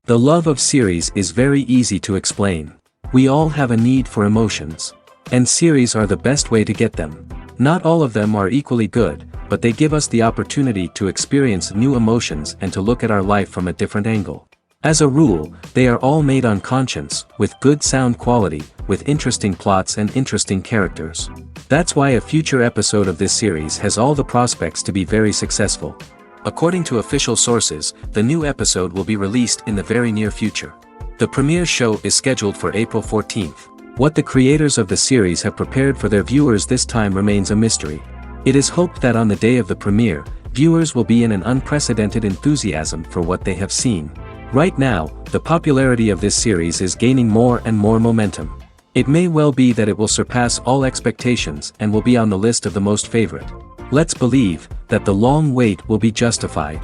The love of series is very easy to explain. We all have a need for emotions. And series are the best way to get them. Not all of them are equally good, but they give us the opportunity to experience new emotions and to look at our life from a different angle. As a rule, they are all made on conscience, with good sound quality, with interesting plots and interesting characters. That's why a future episode of this series has all the prospects to be very successful. According to official sources, the new episode will be released in the very near future. The premiere show is scheduled for April 14th. What the creators of the series have prepared for their viewers this time remains a mystery. It is hoped that on the day of the premiere, viewers will be in an unprecedented enthusiasm for what they have seen. Right now, the popularity of this series is gaining more and more momentum. It may well be that it will surpass all expectations and will be on the list of the most favorite. Let's believe that the long wait will be justified.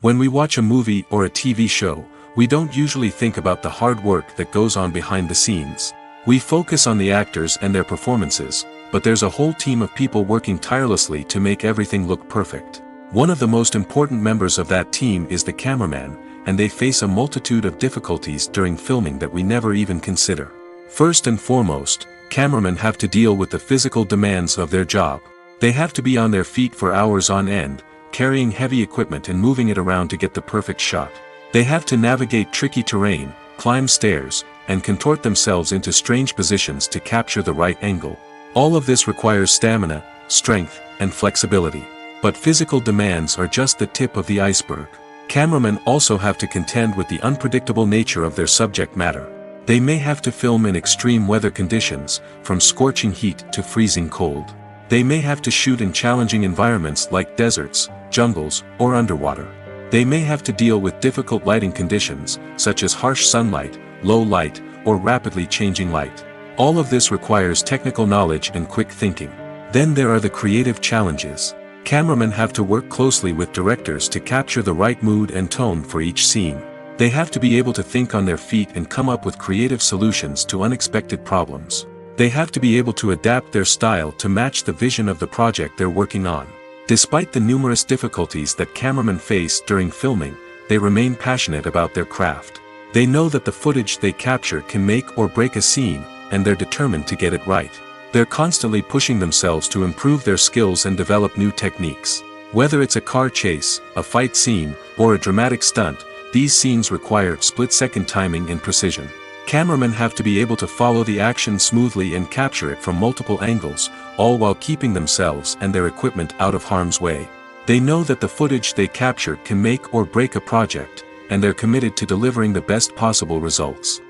When we watch a movie or a TV show, we don't usually think about the hard work that goes on behind the scenes. We focus on the actors and their performances, but there's a whole team of people working tirelessly to make everything look perfect. One of the most important members of that team is the cameraman, and they face a multitude of difficulties during filming that we never even consider. First and foremost, cameramen have to deal with the physical demands of their job. They have to be on their feet for hours on end, carrying heavy equipment and moving it around to get the perfect shot. They have to navigate tricky terrain, climb stairs, and contort themselves into strange positions to capture the right angle. All of this requires stamina, strength, and flexibility. But physical demands are just the tip of the iceberg. Cameramen also have to contend with the unpredictable nature of their subject matter. They may have to film in extreme weather conditions, from scorching heat to freezing cold. They may have to shoot in challenging environments like deserts, jungles, or underwater. They may have to deal with difficult lighting conditions, such as harsh sunlight, low light, or rapidly changing light. All of this requires technical knowledge and quick thinking. Then there are the creative challenges. Cameramen have to work closely with directors to capture the right mood and tone for each scene. They have to be able to think on their feet and come up with creative solutions to unexpected problems. They have to be able to adapt their style to match the vision of the project they're working on. Despite the numerous difficulties that cameramen face during filming, they remain passionate about their craft. They know that the footage they capture can make or break a scene, and they're determined to get it right. They're constantly pushing themselves to improve their skills and develop new techniques. Whether it's a car chase, a fight scene, or a dramatic stunt, these scenes require split-second timing and precision. Cameramen have to be able to follow the action smoothly and capture it from multiple angles, all while keeping themselves and their equipment out of harm's way. They know that the footage they capture can make or break a project, and they're committed to delivering the best possible results.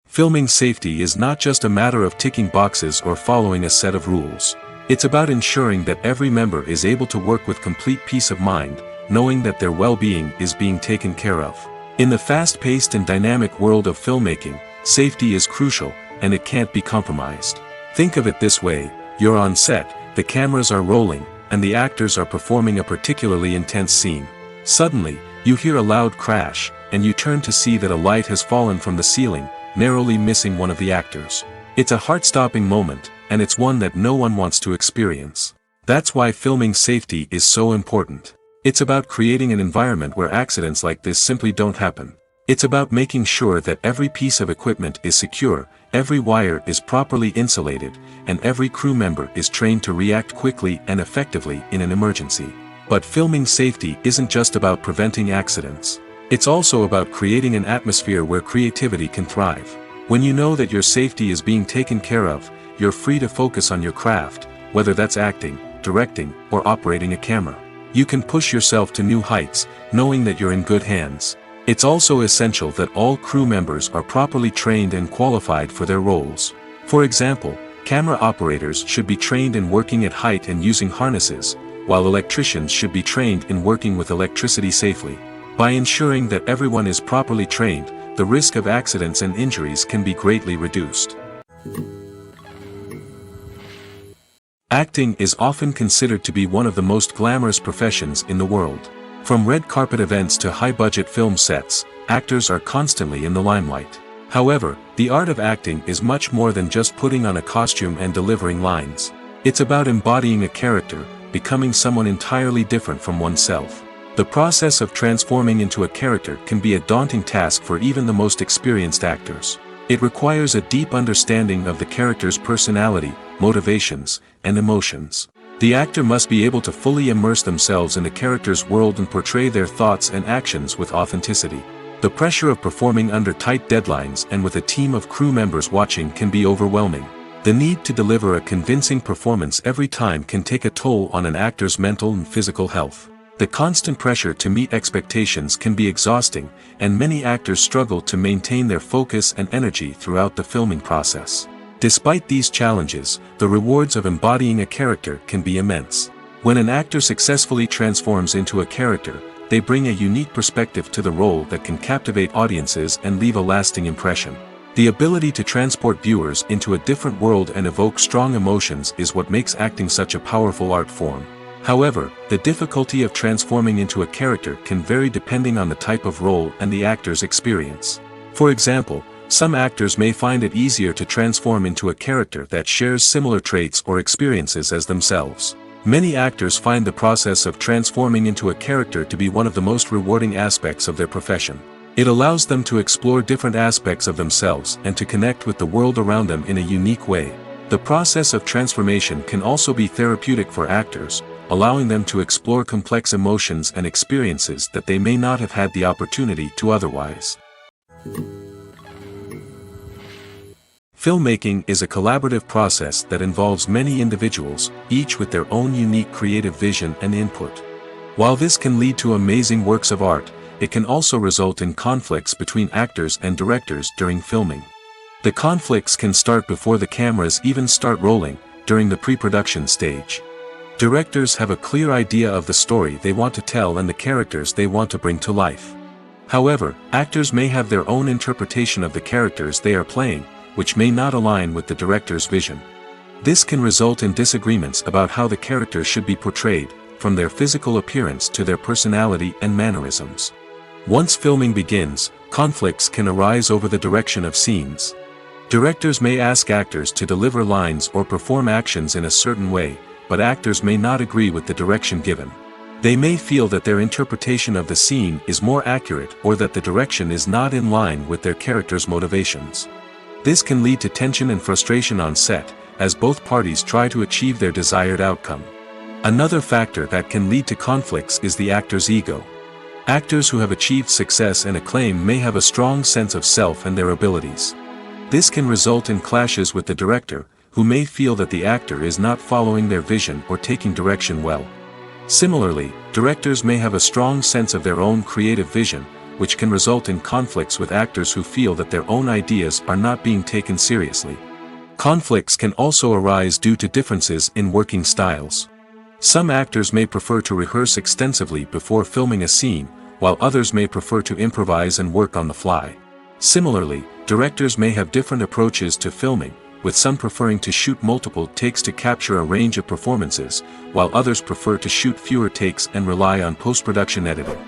Filming safety is not just a matter of ticking boxes or following a set of rules. It's about ensuring that every member is able to work with complete peace of mind, knowing that their well-being is being taken care of. In the fast-paced and dynamic world of filmmaking, safety is crucial, and it can't be compromised. Think of it this way: you're on set, the cameras are rolling, and the actors are performing a particularly intense scene. Suddenly, you hear a loud crash, and you turn to see that a light has fallen from the ceiling, narrowly missing one of the actors. It's a heart-stopping moment, and it's one that no one wants to experience. That's why filming safety is so important. It's about creating an environment where accidents like this simply don't happen. It's about making sure that every piece of equipment is secure, every wire is properly insulated, and every crew member is trained to react quickly and effectively in an emergency. But filming safety isn't just about preventing accidents. It's also about creating an atmosphere where creativity can thrive. When you know that your safety is being taken care of, you're free to focus on your craft, whether that's acting, directing, or operating a camera. You can push yourself to new heights, knowing that you're in good hands. It's also essential that all crew members are properly trained and qualified for their roles. For example, camera operators should be trained in working at height and using harnesses, while electricians should be trained in working with electricity safely. By ensuring that everyone is properly trained, the risk of accidents and injuries can be greatly reduced. Acting is often considered to be one of the most glamorous professions in the world. From red carpet events to high-budget film sets, actors are constantly in the limelight. However, the art of acting is much more than just putting on a costume and delivering lines. It's about embodying a character, becoming someone entirely different from oneself. The process of transforming into a character can be a daunting task for even the most experienced actors. It requires a deep understanding of the character's personality, motivations, and emotions. The actor must be able to fully immerse themselves in the character's world and portray their thoughts and actions with authenticity. The pressure of performing under tight deadlines and with a team of crew members watching can be overwhelming. The need to deliver a convincing performance every time can take a toll on an actor's mental and physical health. The constant pressure to meet expectations can be exhausting, and many actors struggle to maintain their focus and energy throughout the filming process. Despite these challenges, the rewards of embodying a character can be immense. When an actor successfully transforms into a character, they bring a unique perspective to the role that can captivate audiences and leave a lasting impression. The ability to transport viewers into a different world and evoke strong emotions is what makes acting such a powerful art form. However, the difficulty of transforming into a character can vary depending on the type of role and the actor's experience. For example, some actors may find it easier to transform into a character that shares similar traits or experiences as themselves. Many actors find the process of transforming into a character to be one of the most rewarding aspects of their profession. It allows them to explore different aspects of themselves and to connect with the world around them in a unique way. The process of transformation can also be therapeutic for actors, allowing them to explore complex emotions and experiences that they may not have had the opportunity to otherwise. Filmmaking is a collaborative process that involves many individuals, each with their own unique creative vision and input. While this can lead to amazing works of art, it can also result in conflicts between actors and directors during filming. The conflicts can start before the cameras even start rolling, during the pre-production stage. Directors have a clear idea of the story they want to tell and the characters they want to bring to life. However, actors may have their own interpretation of the characters they are playing, which may not align with the director's vision. This can result in disagreements about how the characters should be portrayed, from their physical appearance to their personality and mannerisms. Once filming begins, conflicts can arise over the direction of scenes. Directors may ask actors to deliver lines or perform actions in a certain way, but actors may not agree with the direction given. They may feel that their interpretation of the scene is more accurate or that the direction is not in line with their character's motivations. This can lead to tension and frustration on set, as both parties try to achieve their desired outcome. Another factor that can lead to conflicts is the actor's ego. Actors who have achieved success and acclaim may have a strong sense of self and their abilities. This can result in clashes with the director, who may feel that the actor is not following their vision or taking direction well. Similarly, directors may have a strong sense of their own creative vision, which can result in conflicts with actors who feel that their own ideas are not being taken seriously. Conflicts can also arise due to differences in working styles. Some actors may prefer to rehearse extensively before filming a scene, while others may prefer to improvise and work on the fly. Similarly, directors may have different approaches to filming, with some preferring to shoot multiple takes to capture a range of performances, while others prefer to shoot fewer takes and rely on post-production editing.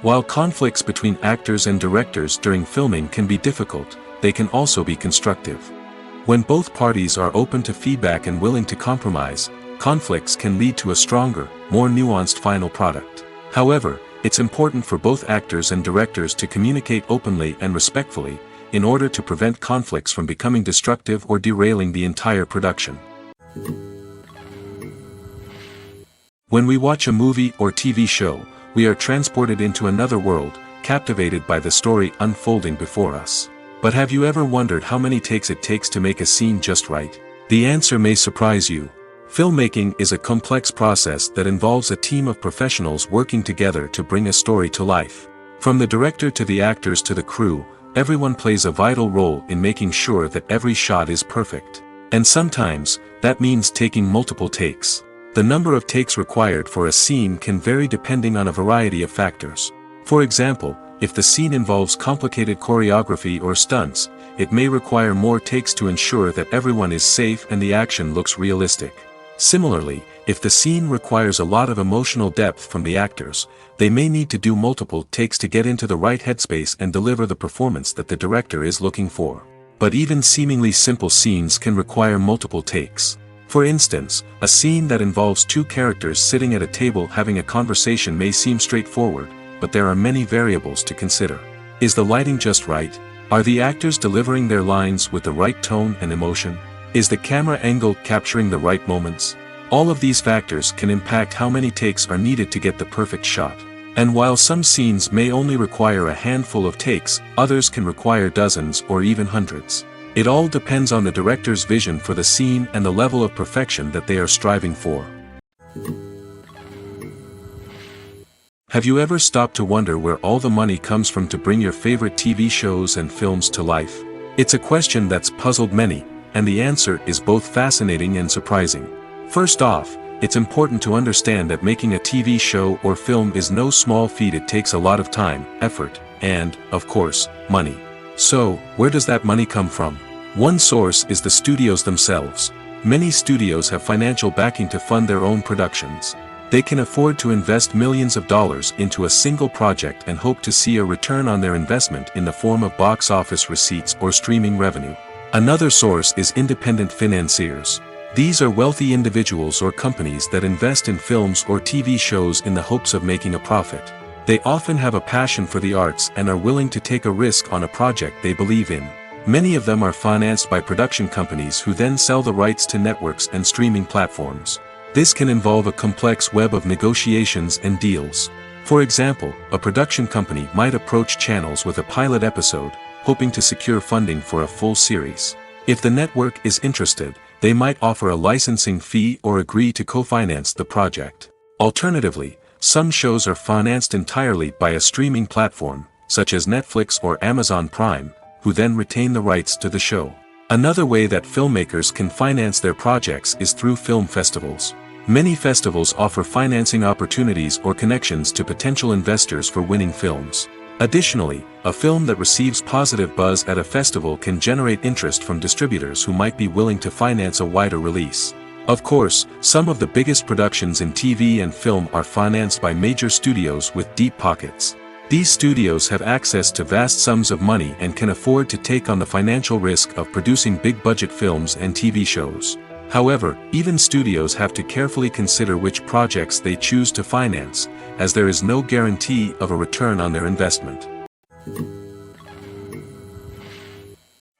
While conflicts between actors and directors during filming can be difficult, they can also be constructive. When both parties are open to feedback and willing to compromise, conflicts can lead to a stronger, more nuanced final product. However, it's important for both actors and directors to communicate openly and respectfully, in order to prevent conflicts from becoming destructive or derailing the entire production. When we watch a movie or TV show, we are transported into another world, captivated by the story unfolding before us. But have you ever wondered how many takes it takes to make a scene just right? The answer may surprise you. Filmmaking is a complex process that involves a team of professionals working together to bring a story to life. From the director to the actors to the crew, everyone plays a vital role in making sure that every shot is perfect. And sometimes, that means taking multiple takes. The number of takes required for a scene can vary depending on a variety of factors. For example, if the scene involves complicated choreography or stunts, it may require more takes to ensure that everyone is safe and the action looks realistic. Similarly, if the scene requires a lot of emotional depth from the actors, they may need to do multiple takes to get into the right headspace and deliver the performance that the director is looking for. But even seemingly simple scenes can require multiple takes. For instance, a scene that involves two characters sitting at a table having a conversation may seem straightforward, but there are many variables to consider. Is the lighting just right? Are the actors delivering their lines with the right tone and emotion? Is the camera angle capturing the right moments? All of these factors can impact how many takes are needed to get the perfect shot. And while some scenes may only require a handful of takes, others can require dozens or even hundreds. It all depends on the director's vision for the scene and the level of perfection that they are striving for. Have you ever stopped to wonder where all the money comes from to bring your favorite TV shows and films to life? It's a question that's puzzled many, and the answer is both fascinating and surprising. First off, it's important to understand that making a TV show or film is no small feat. It takes a lot of time, effort, and, of course, money. So, where does that money come from? One source is the studios themselves. Many studios have financial backing to fund their own productions. They can afford to invest millions of dollars into a single project and hope to see a return on their investment in the form of box office receipts or streaming revenue. Another source is independent financiers. These are wealthy individuals or companies that invest in films or TV shows in the hopes of making a profit. They often have a passion for the arts and are willing to take a risk on a project they believe in. Many of them are financed by production companies who then sell the rights to networks and streaming platforms. This can involve a complex web of negotiations and deals. For example, a production company might approach channels with a pilot episode, hoping to secure funding for a full series. If the network is interested, they might offer a licensing fee or agree to co-finance the project. Alternatively, some shows are financed entirely by a streaming platform, such as Netflix or Amazon Prime, who then retain the rights to the show. Another way that filmmakers can finance their projects is through film festivals. Many festivals offer financing opportunities or connections to potential investors for winning films. Additionally, a film that receives positive buzz at a festival can generate interest from distributors who might be willing to finance a wider release. Of course, some of the biggest productions in TV and film are financed by major studios with deep pockets. These studios have access to vast sums of money and can afford to take on the financial risk of producing big-budget films and TV shows. However, even studios have to carefully consider which projects they choose to finance, as there is no guarantee of a return on their investment.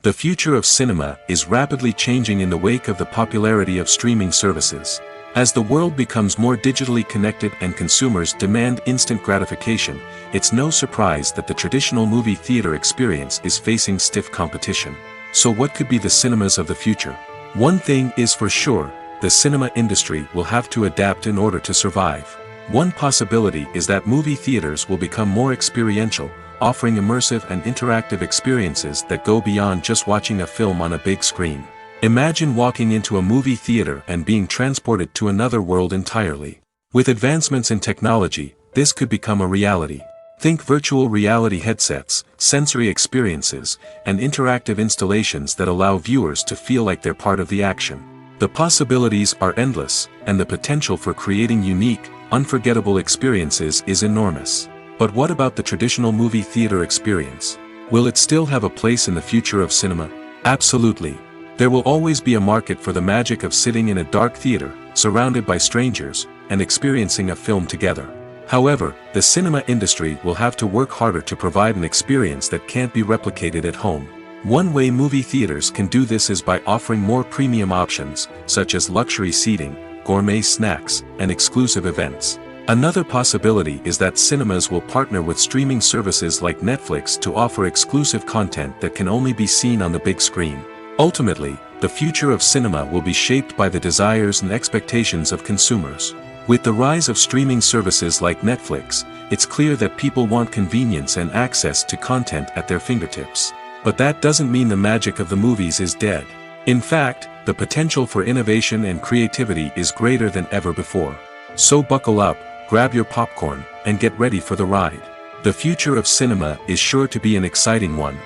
The future of cinema is rapidly changing in the wake of the popularity of streaming services. As the world becomes more digitally connected and consumers demand instant gratification, it's no surprise that the traditional movie theater experience is facing stiff competition. So what could be the cinemas of the future? One thing is for sure, the cinema industry will have to adapt in order to survive. One possibility is that movie theaters will become more experiential, offering immersive and interactive experiences that go beyond just watching a film on a big screen. Imagine walking into a movie theater and being transported to another world entirely. With advancements in technology, this could become a reality. Think virtual reality headsets, sensory experiences, and interactive installations that allow viewers to feel like they're part of the action. The possibilities are endless, and the potential for creating unique, unforgettable experiences is enormous. But what about the traditional movie theater experience? Will it still have a place in the future of cinema? Absolutely. There will always be a market for the magic of sitting in a dark theater, surrounded by strangers, and experiencing a film together. However, the cinema industry will have to work harder to provide an experience that can't be replicated at home. One way movie theaters can do this is by offering more premium options, such as luxury seating, gourmet snacks, and exclusive events. Another possibility is that cinemas will partner with streaming services like Netflix to offer exclusive content that can only be seen on the big screen. Ultimately, the future of cinema will be shaped by the desires and expectations of consumers. With the rise of streaming services like Netflix, it's clear that people want convenience and access to content at their fingertips. But that doesn't mean the magic of the movies is dead. In fact, the potential for innovation and creativity is greater than ever before. So buckle up, grab your popcorn, and get ready for the ride. The future of cinema is sure to be an exciting one.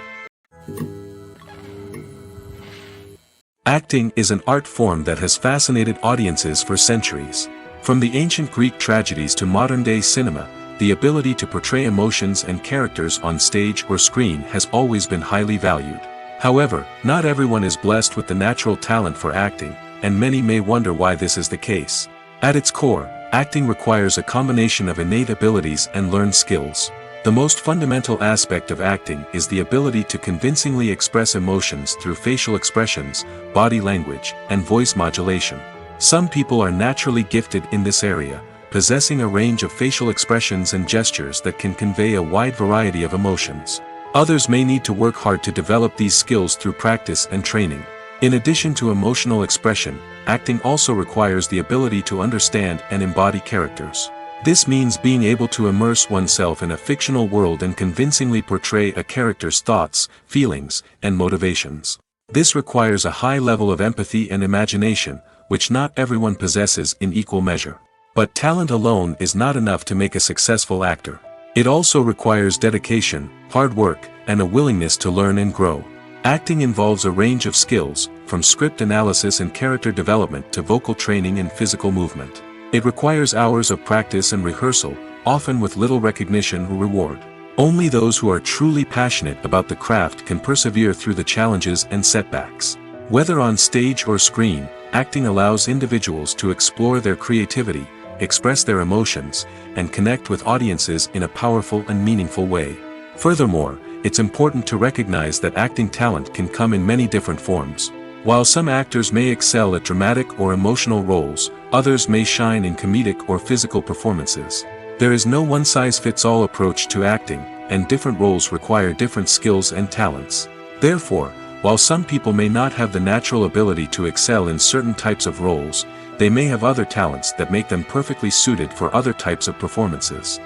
Acting is an art form that has fascinated audiences for centuries. From the ancient Greek tragedies to modern-day cinema, the ability to portray emotions and characters on stage or screen has always been highly valued. However, not everyone is blessed with the natural talent for acting, and many may wonder why this is the case. At its core, acting requires a combination of innate abilities and learned skills. The most fundamental aspect of acting is the ability to convincingly express emotions through facial expressions, body language, and voice modulation. Some people are naturally gifted in this area, possessing a range of facial expressions and gestures that can convey a wide variety of emotions. Others may need to work hard to develop these skills through practice and training. In addition to emotional expression, acting also requires the ability to understand and embody characters. This means being able to immerse oneself in a fictional world and convincingly portray a character's thoughts, feelings, and motivations. This requires a high level of empathy and imagination, which not everyone possesses in equal measure. But talent alone is not enough to make a successful actor. It also requires dedication, hard work, and a willingness to learn and grow. Acting involves a range of skills, from script analysis and character development to vocal training and physical movement. It requires hours of practice and rehearsal, often with little recognition or reward. Only those who are truly passionate about the craft can persevere through the challenges and setbacks. Whether on stage or screen, acting allows individuals to explore their creativity, express their emotions, and connect with audiences in a powerful and meaningful way. Furthermore, it's important to recognize that acting talent can come in many different forms. While some actors may excel at dramatic or emotional roles, others may shine in comedic or physical performances. There is no one-size-fits-all approach to acting, and different roles require different skills and talents. Therefore, while some people may not have the natural ability to excel in certain types of roles, they may have other talents that make them perfectly suited for other types of performances.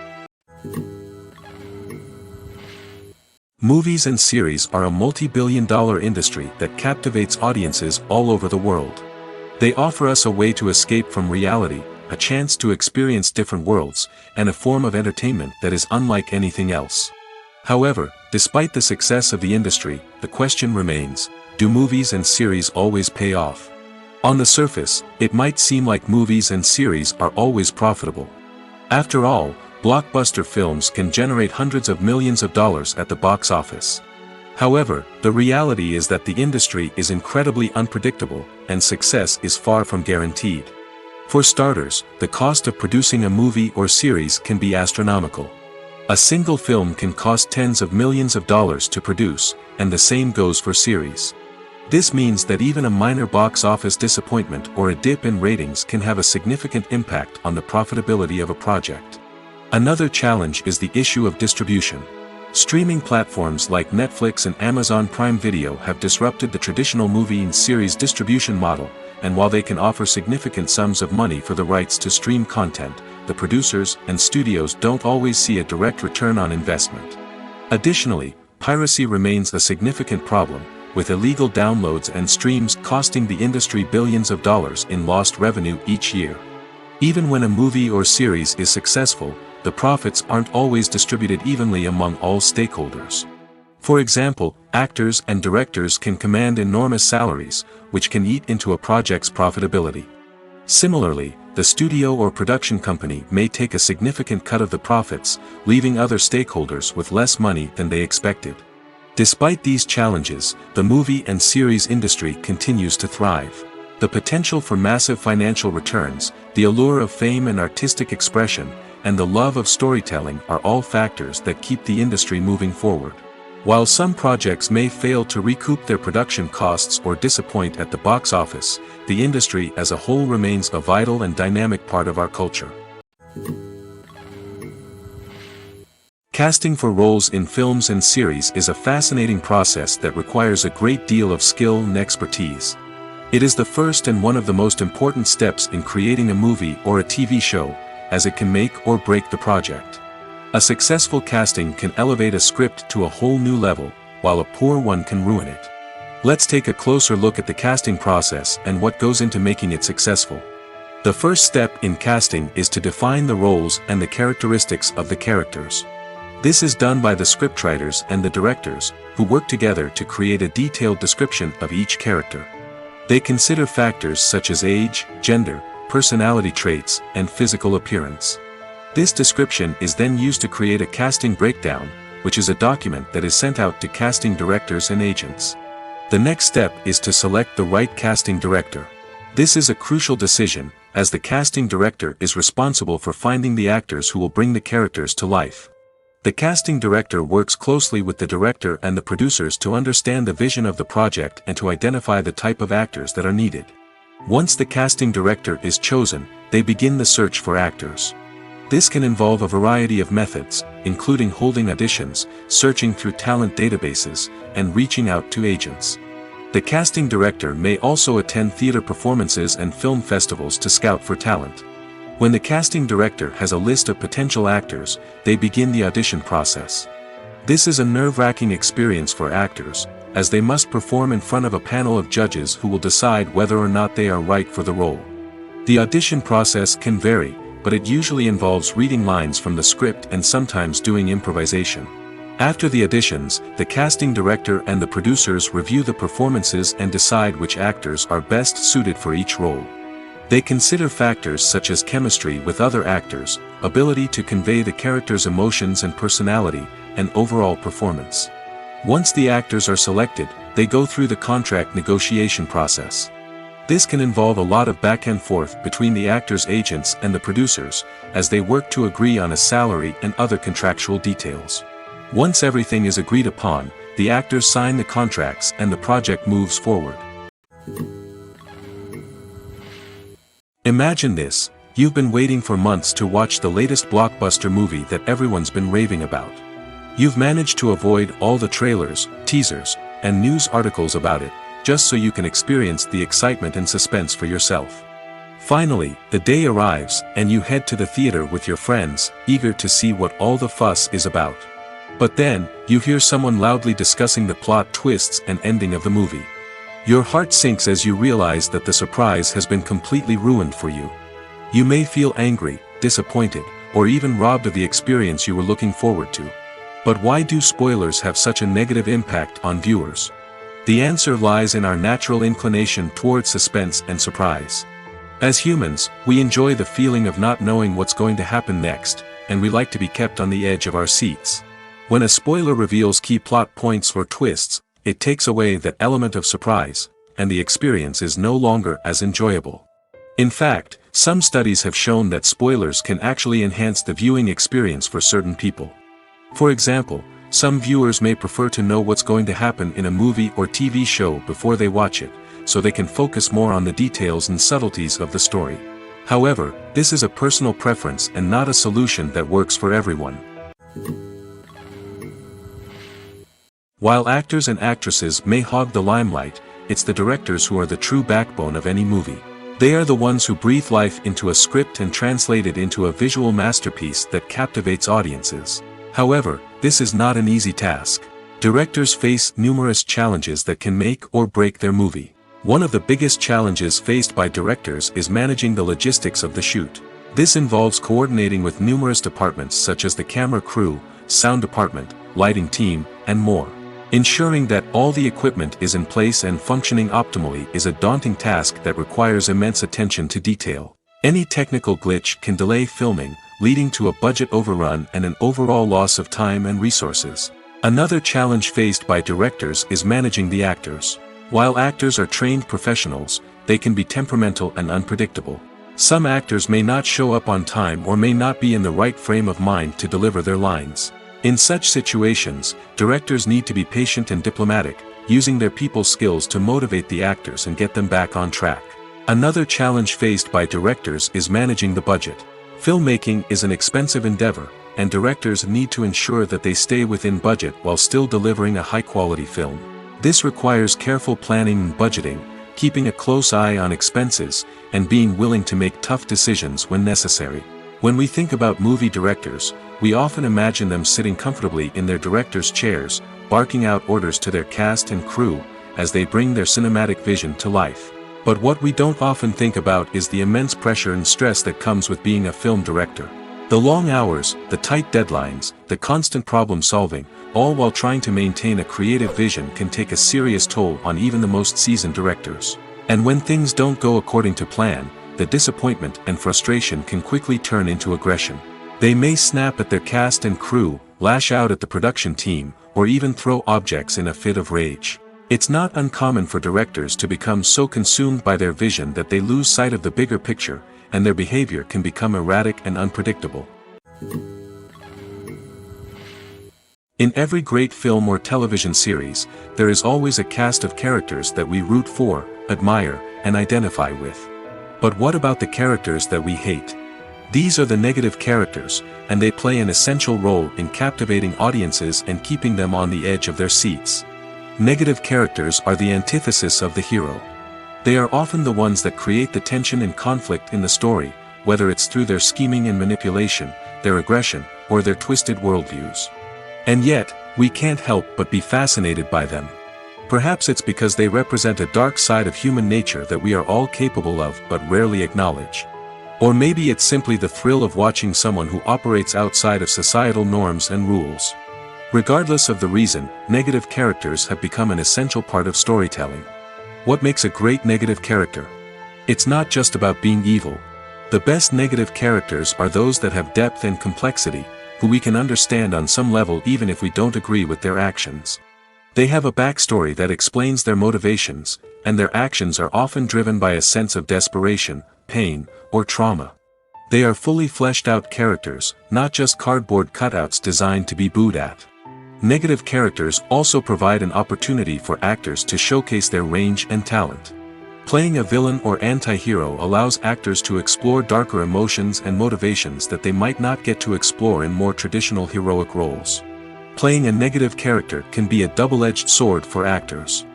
Movies and series are a multi-billion-dollar industry that captivates audiences all over the world. They offer us a way to escape from reality, a chance to experience different worlds, and a form of entertainment that is unlike anything else. However, despite the success of the industry, the question remains, do movies and series always pay off? On the surface, it might seem like movies and series are always profitable. After all, blockbuster films can generate hundreds of millions of dollars at the box office. However, the reality is that the industry is incredibly unpredictable, and success is far from guaranteed. For starters, the cost of producing a movie or series can be astronomical. A single film can cost tens of millions of dollars to produce, and the same goes for series. This means that even a minor box office disappointment or a dip in ratings can have a significant impact on the profitability of a project. Another challenge is the issue of distribution. Streaming platforms like Netflix and Amazon Prime Video have disrupted the traditional movie and series distribution model, and while they can offer significant sums of money for the rights to stream content, the producers and studios don't always see a direct return on investment. Additionally, piracy remains a significant problem, with illegal downloads and streams costing the industry billions of dollars in lost revenue each year. Even when a movie or series is successful, the profits aren't always distributed evenly among all stakeholders. For example, actors and directors can command enormous salaries, which can eat into a project's profitability. Similarly, the studio or production company may take a significant cut of the profits, leaving other stakeholders with less money than they expected. Despite these challenges, the movie and series industry continues to thrive. The potential for massive financial returns, the allure of fame and artistic expression, and the love of storytelling are all factors that keep the industry moving forward. While some projects may fail to recoup their production costs or disappoint at the box office, the industry as a whole remains a vital and dynamic part of our culture. Casting for roles in films and series is a fascinating process that requires a great deal of skill and expertise. It is the first and one of the most important steps in creating a movie or a TV show, as it can make or break the project. A successful casting can elevate a script to a whole new level, while a poor one can ruin it. Let's take a closer look at the casting process and what goes into making it successful. The first step in casting is to define the roles and the characteristics of the characters. This is done by the scriptwriters and the directors, who work together to create a detailed description of each character. They consider factors such as age, gender, personality traits, and physical appearance. This description is then used to create a casting breakdown, which is a document that is sent out to casting directors and agents. The next step is to select the right casting director. This is a crucial decision, as the casting director is responsible for finding the actors who will bring the characters to life. The casting director works closely with the director and the producers to understand the vision of the project and to identify the type of actors that are needed. Once the casting director is chosen, they begin the search for actors. This can involve a variety of methods, including holding auditions, searching through talent databases, and reaching out to agents. The casting director may also attend theater performances and film festivals to scout for talent. When the casting director has a list of potential actors, they begin the audition process. This is a nerve-wracking experience for actors, as they must perform in front of a panel of judges who will decide whether or not they are right for the role. The audition process can vary, but it usually involves reading lines from the script and sometimes doing improvisation. After the auditions, the casting director and the producers review the performances and decide which actors are best suited for each role. They consider factors such as chemistry with other actors, ability to convey the character's emotions and personality, and overall performance. Once the actors are selected, they go through the contract negotiation process. This can involve a lot of back and forth between the actors' agents and the producers, as they work to agree on a salary and other contractual details. Once everything is agreed upon, the actors sign the contracts and the project moves forward. Imagine this: you've been waiting for months to watch the latest blockbuster movie that everyone's been raving about. You've managed to avoid all the trailers, teasers, and news articles about it, just so you can experience the excitement and suspense for yourself. Finally, the day arrives, and you head to the theater with your friends, eager to see what all the fuss is about. But then, you hear someone loudly discussing the plot twists and ending of the movie. Your heart sinks as you realize that the surprise has been completely ruined for you. You may feel angry, disappointed, or even robbed of the experience you were looking forward to. But why do spoilers have such a negative impact on viewers? The answer lies in our natural inclination toward suspense and surprise. As humans, we enjoy the feeling of not knowing what's going to happen next, and we like to be kept on the edge of our seats. When a spoiler reveals key plot points or twists, it takes away that element of surprise, and the experience is no longer as enjoyable. In fact, some studies have shown that spoilers can actually enhance the viewing experience for certain people. For example, some viewers may prefer to know what's going to happen in a movie or TV show before they watch it, so they can focus more on the details and subtleties of the story. However, this is a personal preference and not a solution that works for everyone. While actors and actresses may hog the limelight, it's the directors who are the true backbone of any movie. They are the ones who breathe life into a script and translate it into a visual masterpiece that captivates audiences. However, this is not an easy task. Directors face numerous challenges that can make or break their movie. One of the biggest challenges faced by directors is managing the logistics of the shoot. This involves coordinating with numerous departments such as the camera crew, sound department, lighting team, and more. Ensuring that all the equipment is in place and functioning optimally is a daunting task that requires immense attention to detail. Any technical glitch can delay filming, leading to a budget overrun and an overall loss of time and resources. Another challenge faced by directors is managing the actors. While actors are trained professionals, they can be temperamental and unpredictable. Some actors may not show up on time or may not be in the right frame of mind to deliver their lines. In such situations, directors need to be patient and diplomatic, using their people skills to motivate the actors and get them back on track. Another challenge faced by directors is managing the budget. Filmmaking is an expensive endeavor, and directors need to ensure that they stay within budget while still delivering a high-quality film. This requires careful planning and budgeting, keeping a close eye on expenses, and being willing to make tough decisions when necessary. When we think about movie directors, we often imagine them sitting comfortably in their director's chairs, barking out orders to their cast and crew, as they bring their cinematic vision to life. But what we don't often think about is the immense pressure and stress that comes with being a film director. The long hours, the tight deadlines, the constant problem solving, all while trying to maintain a creative vision can take a serious toll on even the most seasoned directors. And when things don't go according to plan, the disappointment and frustration can quickly turn into aggression. They may snap at their cast and crew, lash out at the production team, or even throw objects in a fit of rage. It's not uncommon for directors to become so consumed by their vision that they lose sight of the bigger picture, and their behavior can become erratic and unpredictable. In every great film or television series, there is always a cast of characters that we root for, admire, and identify with. But what about the characters that we hate? These are the negative characters, and they play an essential role in captivating audiences and keeping them on the edge of their seats. Negative characters are the antithesis of the hero. They are often the ones that create the tension and conflict in the story, whether it's through their scheming and manipulation, their aggression, or their twisted worldviews. And yet, we can't help but be fascinated by them. Perhaps it's because they represent a dark side of human nature that we are all capable of but rarely acknowledge. Or maybe it's simply the thrill of watching someone who operates outside of societal norms and rules. Regardless of the reason, negative characters have become an essential part of storytelling. What makes a great negative character? It's not just about being evil. The best negative characters are those that have depth and complexity, who we can understand on some level even if we don't agree with their actions. They have a backstory that explains their motivations, and their actions are often driven by a sense of desperation, pain, or trauma. They are fully fleshed out characters, not just cardboard cutouts designed to be booed at. Negative characters also provide an opportunity for actors to showcase their range and talent. Playing a villain or anti-hero allows actors to explore darker emotions and motivations that they might not get to explore in more traditional heroic roles. Playing a negative character can be a double-edged sword for actors.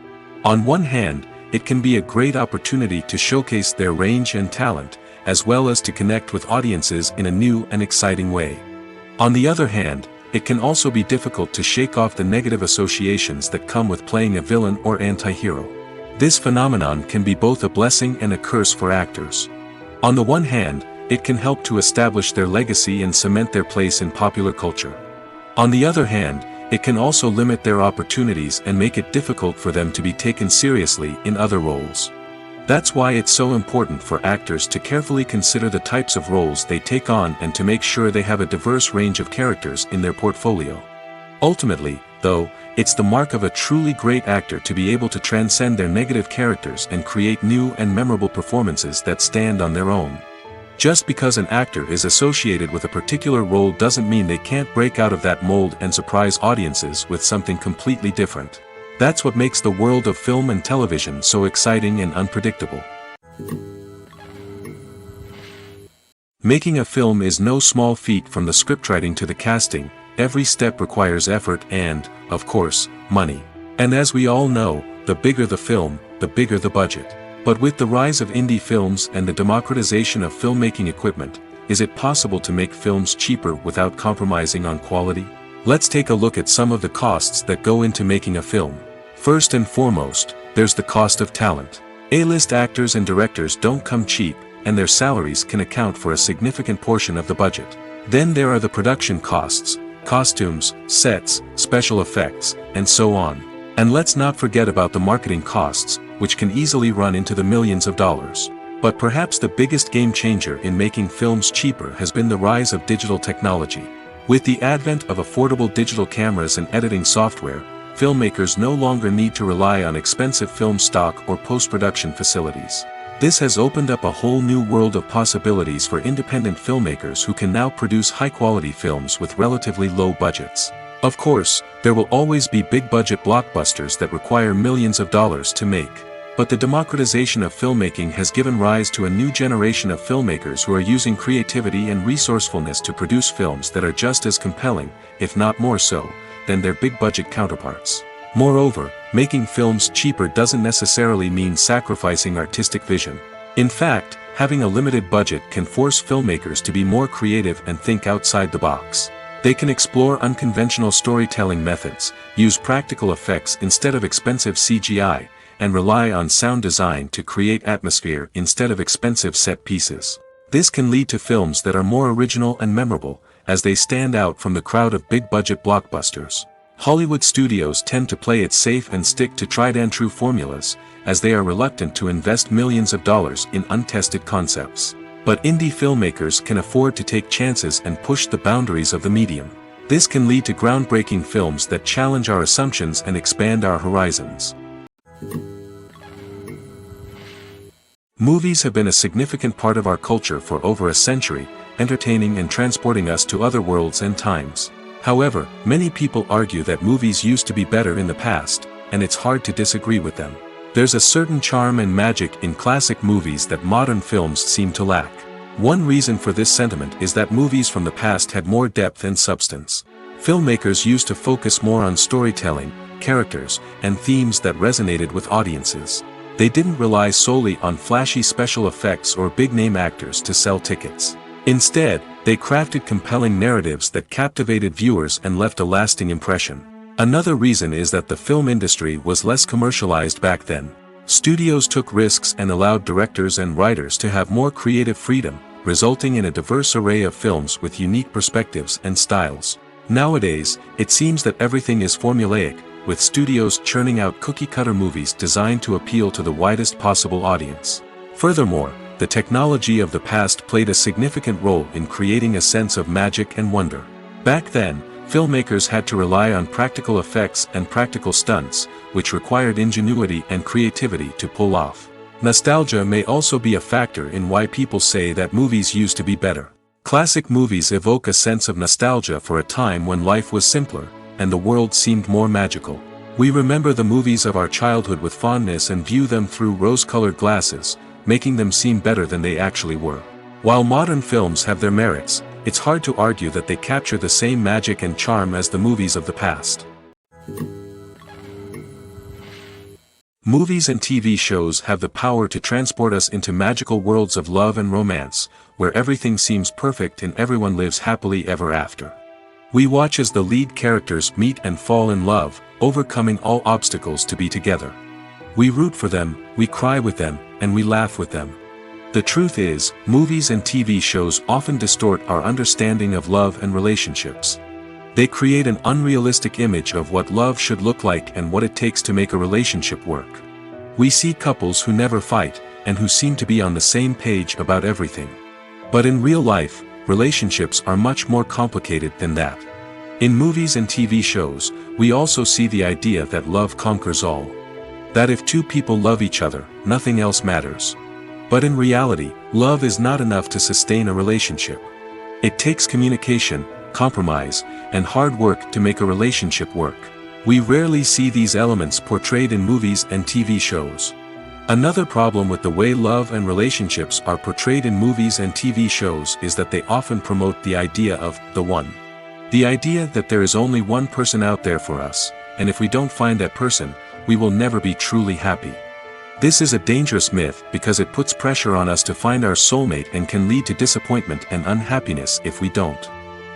On one hand, it can be a great opportunity to showcase their range and talent, as well as to connect with audiences in a new and exciting way. On the other hand, it can also be difficult to shake off the negative associations that come with playing a villain or anti-hero. This phenomenon can be both a blessing and a curse for actors. On the one hand, it can help to establish their legacy and cement their place in popular culture. On the other hand, it can also limit their opportunities and make it difficult for them to be taken seriously in other roles. That's why it's so important for actors to carefully consider the types of roles they take on and to make sure they have a diverse range of characters in their portfolio. Ultimately, though, it's the mark of a truly great actor to be able to transcend their negative characters and create new and memorable performances that stand on their own. Just because an actor is associated with a particular role doesn't mean they can't break out of that mold and surprise audiences with something completely different. That's what makes the world of film and television so exciting and unpredictable. Making a film is no small feat. From the scriptwriting to the casting, every step requires effort and, of course, money. And as we all know, the bigger the film, the bigger the budget. But with the rise of indie films and the democratization of filmmaking equipment, is it possible to make films cheaper without compromising on quality? Let's take a look at some of the costs that go into making a film. First and foremost, there's the cost of talent. A-list actors and directors don't come cheap, and their salaries can account for a significant portion of the budget. Then there are the production costs, costumes, sets, special effects, and so on. And let's not forget about the marketing costs, which can easily run into the millions of dollars. But perhaps the biggest game changer in making films cheaper has been the rise of digital technology. With the advent of affordable digital cameras and editing software, filmmakers no longer need to rely on expensive film stock or post-production facilities. This has opened up a whole new world of possibilities for independent filmmakers who can now produce high-quality films with relatively low budgets. Of course, there will always be big-budget blockbusters that require millions of dollars to make. But the democratization of filmmaking has given rise to a new generation of filmmakers who are using creativity and resourcefulness to produce films that are just as compelling, if not more so, than their big-budget counterparts. Moreover, making films cheaper doesn't necessarily mean sacrificing artistic vision. In fact, having a limited budget can force filmmakers to be more creative and think outside the box. They can explore unconventional storytelling methods, use practical effects instead of expensive CGI, and rely on sound design to create atmosphere instead of expensive set pieces. This can lead to films that are more original and memorable, as they stand out from the crowd of big-budget blockbusters. Hollywood studios tend to play it safe and stick to tried-and-true formulas, as they are reluctant to invest millions of dollars in untested concepts. But indie filmmakers can afford to take chances and push the boundaries of the medium. This can lead to groundbreaking films that challenge our assumptions and expand our horizons. Movies have been a significant part of our culture for over a century, entertaining and transporting us to other worlds and times. However, many people argue that movies used to be better in the past, and it's hard to disagree with them. There's a certain charm and magic in classic movies that modern films seem to lack. One reason for this sentiment is that movies from the past had more depth and substance. Filmmakers used to focus more on storytelling, characters, and themes that resonated with audiences. They didn't rely solely on flashy special effects or big-name actors to sell tickets. Instead, they crafted compelling narratives that captivated viewers and left a lasting impression. Another reason is that the film industry was less commercialized back then. Studios took risks and allowed directors and writers to have more creative freedom, resulting in a diverse array of films with unique perspectives and styles. Nowadays, it seems that everything is formulaic, with studios churning out cookie-cutter movies designed to appeal to the widest possible audience. Furthermore, the technology of the past played a significant role in creating a sense of magic and wonder. Back then, filmmakers had to rely on practical effects and practical stunts, which required ingenuity and creativity to pull off. Nostalgia may also be a factor in why people say that movies used to be better. Classic movies evoke a sense of nostalgia for a time when life was simpler, and the world seemed more magical. We remember the movies of our childhood with fondness and view them through rose-colored glasses, making them seem better than they actually were. While modern films have their merits, it's hard to argue that they capture the same magic and charm as the movies of the past. Movies and TV shows have the power to transport us into magical worlds of love and romance, where everything seems perfect and everyone lives happily ever after. We watch as the lead characters meet and fall in love, overcoming all obstacles to be together. We root for them, we cry with them, and we laugh with them. The truth is, movies and TV shows often distort our understanding of love and relationships. They create an unrealistic image of what love should look like and what it takes to make a relationship work. We see couples who never fight, and who seem to be on the same page about everything. But in real life, relationships are much more complicated than that. In movies and TV shows, we also see the idea that love conquers all. That if two people love each other, nothing else matters. But in reality, love is not enough to sustain a relationship. It takes communication, compromise, and hard work to make a relationship work. We rarely see these elements portrayed in movies and TV shows. Another problem with the way love and relationships are portrayed in movies and TV shows is that they often promote the idea of the one. The idea that there is only one person out there for us, and if we don't find that person, we will never be truly happy. This is a dangerous myth because it puts pressure on us to find our soulmate and can lead to disappointment and unhappiness if we don't.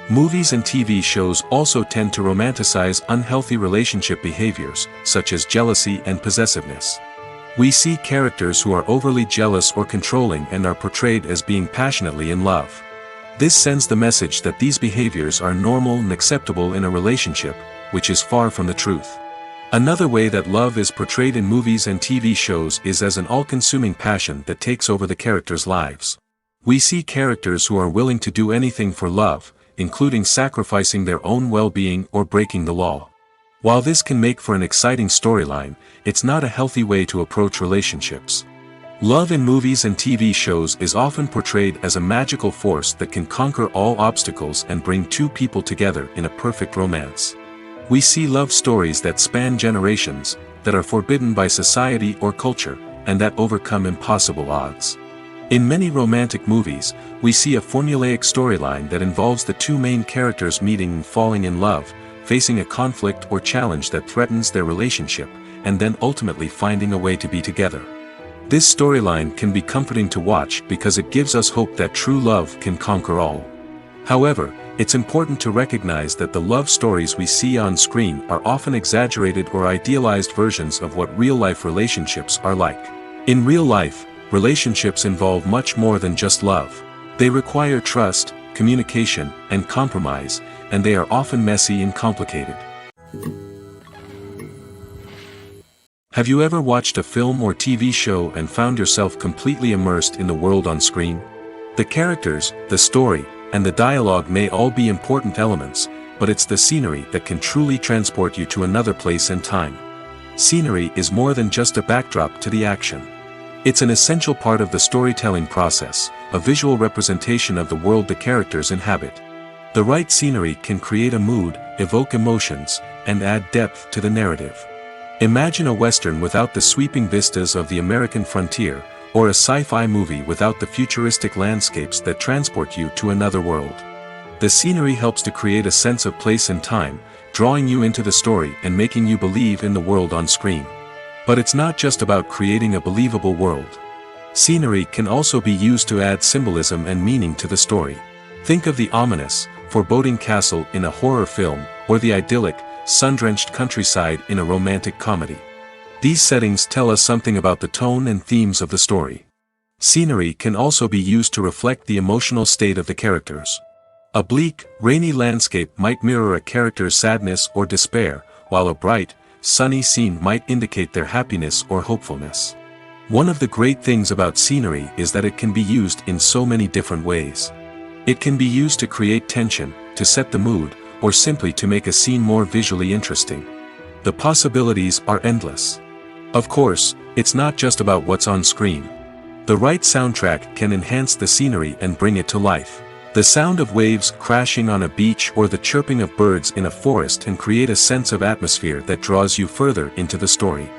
Movies and TV shows also tend to romanticize unhealthy relationship behaviors, such as jealousy and possessiveness. We see characters who are overly jealous or controlling and are portrayed as being passionately in love. This sends the message that these behaviors are normal and acceptable in a relationship, which is far from the truth. Another way that love is portrayed in movies and TV shows is as an all-consuming passion that takes over the characters' lives. We see characters who are willing to do anything for love, including sacrificing their own well-being or breaking the law. While this can make for an exciting storyline, it's not a healthy way to approach relationships. Love in movies and TV shows is often portrayed as a magical force that can conquer all obstacles and bring two people together in a perfect romance. We see love stories that span generations, that are forbidden by society or culture, and that overcome impossible odds. In many romantic movies, we see a formulaic storyline that involves the two main characters meeting and falling in love, facing a conflict or challenge that threatens their relationship, and then ultimately finding a way to be together. This storyline can be comforting to watch because it gives us hope that true love can conquer all. However, it's important to recognize that the love stories we see on screen are often exaggerated or idealized versions of what real-life relationships are like. In real life, relationships involve much more than just love. They require trust, communication, and compromise, and they are often messy and complicated. Have you ever watched a film or TV show and found yourself completely immersed in the world on screen? The characters, the story, and the dialogue may all be important elements, but it's the scenery that can truly transport you to another place and time. Scenery is more than just a backdrop to the action. It's an essential part of the storytelling process, a visual representation of the world the characters inhabit. The right scenery can create a mood, evoke emotions, and add depth to the narrative. Imagine a Western without the sweeping vistas of the American frontier, or a sci-fi movie without the futuristic landscapes that transport you to another world. The scenery helps to create a sense of place and time, drawing you into the story and making you believe in the world on screen. But it's not just about creating a believable world. Scenery can also be used to add symbolism and meaning to the story. Think of the ominous, foreboding castle in a horror film, or the idyllic, sun-drenched countryside in a romantic comedy. These settings tell us something about the tone and themes of the story. Scenery can also be used to reflect the emotional state of the characters. A bleak, rainy landscape might mirror a character's sadness or despair, while a bright, sunny scene might indicate their happiness or hopefulness. One of the great things about scenery is that it can be used in so many different ways. It can be used to create tension, to set the mood, or simply to make a scene more visually interesting. The possibilities are endless. Of course, it's not just about what's on screen. The right soundtrack can enhance the scenery and bring it to life. The sound of waves crashing on a beach or the chirping of birds in a forest can create a sense of atmosphere that draws you further into the story.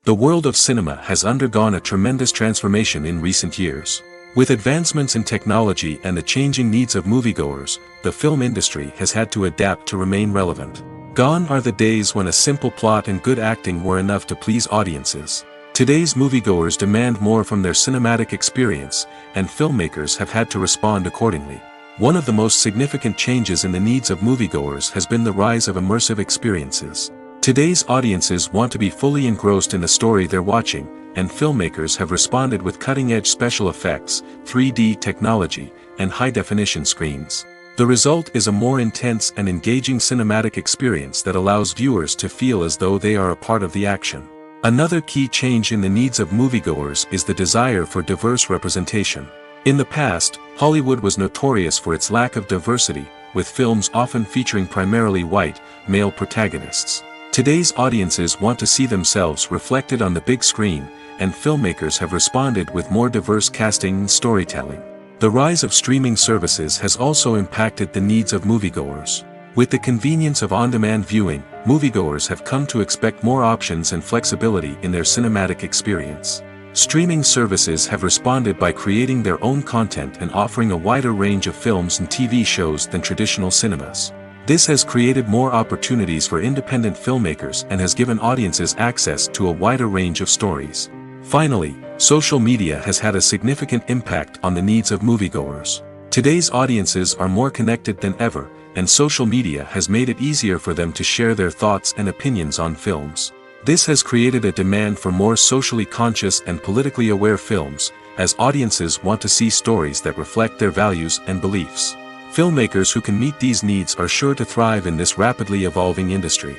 The world of cinema has undergone a tremendous transformation in recent years. With advancements in technology and the changing needs of moviegoers, the film industry has had to adapt to remain relevant. Gone are the days when a simple plot and good acting were enough to please audiences. Today's moviegoers demand more from their cinematic experience, and filmmakers have had to respond accordingly. One of the most significant changes in the needs of moviegoers has been the rise of immersive experiences. Today's audiences want to be fully engrossed in the story they're watching, and filmmakers have responded with cutting-edge special effects, 3D technology, and high-definition screens. The result is a more intense and engaging cinematic experience that allows viewers to feel as though they are a part of the action. Another key change in the needs of moviegoers is the desire for diverse representation. In the past, Hollywood was notorious for its lack of diversity, with films often featuring primarily white, male protagonists. Today's audiences want to see themselves reflected on the big screen, and filmmakers have responded with more diverse casting and storytelling. The rise of streaming services has also impacted the needs of moviegoers. With the convenience of on-demand viewing, moviegoers have come to expect more options and flexibility in their cinematic experience. Streaming services have responded by creating their own content and offering a wider range of films and TV shows than traditional cinemas. This has created more opportunities for independent filmmakers and has given audiences access to a wider range of stories. Finally, social media has had a significant impact on the needs of moviegoers. Today's audiences are more connected than ever, and social media has made it easier for them to share their thoughts and opinions on films. This has created a demand for more socially conscious and politically aware films, as audiences want to see stories that reflect their values and beliefs. Filmmakers who can meet these needs are sure to thrive in this rapidly evolving industry.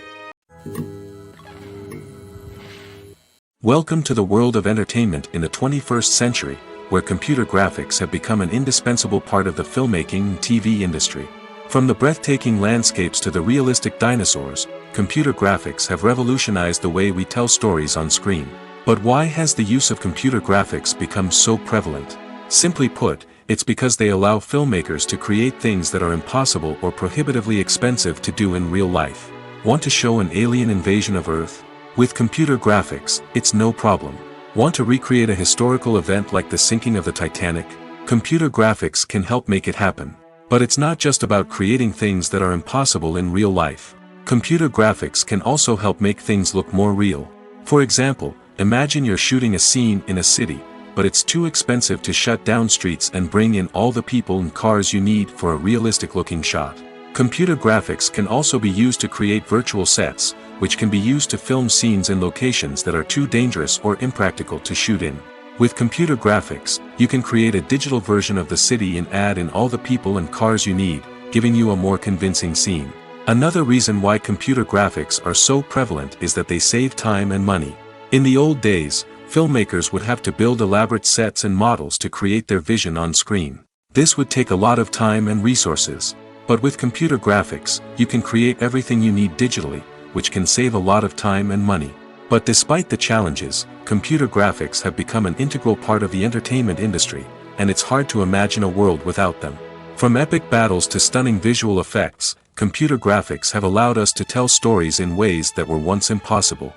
Welcome to the world of entertainment in the 21st century, where computer graphics have become an indispensable part of the filmmaking and TV industry. From the breathtaking landscapes to the realistic dinosaurs, computer graphics have revolutionized the way we tell stories on screen. But why has the use of computer graphics become so prevalent? Simply put, it's because they allow filmmakers to create things that are impossible or prohibitively expensive to do in real life. Want to show an alien invasion of Earth? With computer graphics, it's no problem. Want to recreate a historical event like the sinking of the Titanic? Computer graphics can help make it happen. But it's not just about creating things that are impossible in real life. Computer graphics can also help make things look more real. For example, imagine you're shooting a scene in a city, but it's too expensive to shut down streets and bring in all the people and cars you need for a realistic-looking shot. Computer graphics can also be used to create virtual sets, which can be used to film scenes in locations that are too dangerous or impractical to shoot in. With computer graphics, you can create a digital version of the city and add in all the people and cars you need, giving you a more convincing scene. Another reason why computer graphics are so prevalent is that they save time and money. In the old days, filmmakers would have to build elaborate sets and models to create their vision on screen. This would take a lot of time and resources. But with computer graphics, you can create everything you need digitally, which can save a lot of time and money. But despite the challenges, computer graphics have become an integral part of the entertainment industry, and it's hard to imagine a world without them. From epic battles to stunning visual effects, computer graphics have allowed us to tell stories in ways that were once impossible.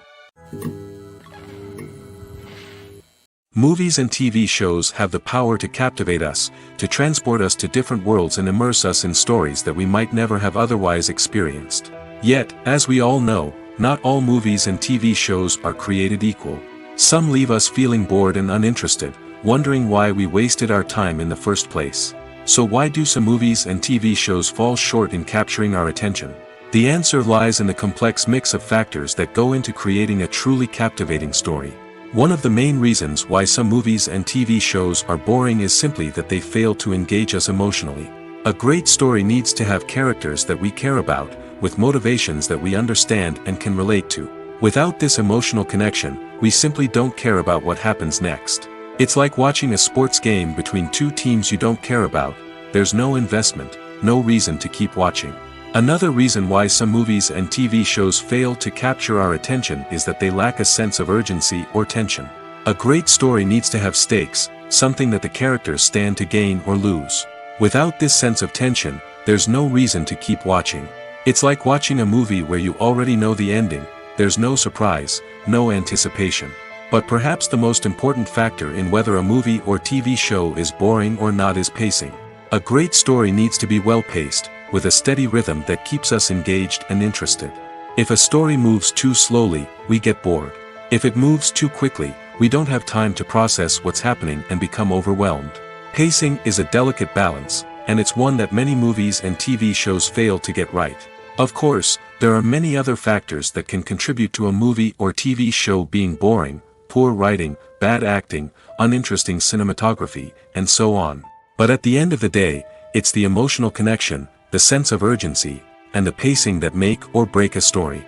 Movies and TV shows have the power to captivate us, to transport us to different worlds and immerse us in stories that we might never have otherwise experienced. Yet, as we all know, not all movies and TV shows are created equal. Some leave us feeling bored and uninterested, wondering why we wasted our time in the first place. So why do some movies and TV shows fall short in capturing our attention? The answer lies in the complex mix of factors that go into creating a truly captivating story. One of the main reasons why some movies and TV shows are boring is simply that they fail to engage us emotionally. A great story needs to have characters that we care about, with motivations that we understand and can relate to. Without this emotional connection, we simply don't care about what happens next. It's like watching a sports game between two teams you don't care about. There's no investment, no reason to keep watching. Another reason why some movies and TV shows fail to capture our attention is that they lack a sense of urgency or tension. A great story needs to have stakes, something that the characters stand to gain or lose. Without this sense of tension, there's no reason to keep watching. It's like watching a movie where you already know the ending, there's no surprise, no anticipation. But perhaps the most important factor in whether a movie or TV show is boring or not is pacing. A great story needs to be well-paced, with a steady rhythm that keeps us engaged and interested. If a story moves too slowly, we get bored. If it moves too quickly, we don't have time to process what's happening and become overwhelmed. Pacing is a delicate balance, and it's one that many movies and TV shows fail to get right. Of course, there are many other factors that can contribute to a movie or TV show being boring: poor writing, bad acting, uninteresting cinematography, and so on. But at the end of the day, it's the emotional connection, the sense of urgency, and the pacing that make or break a story.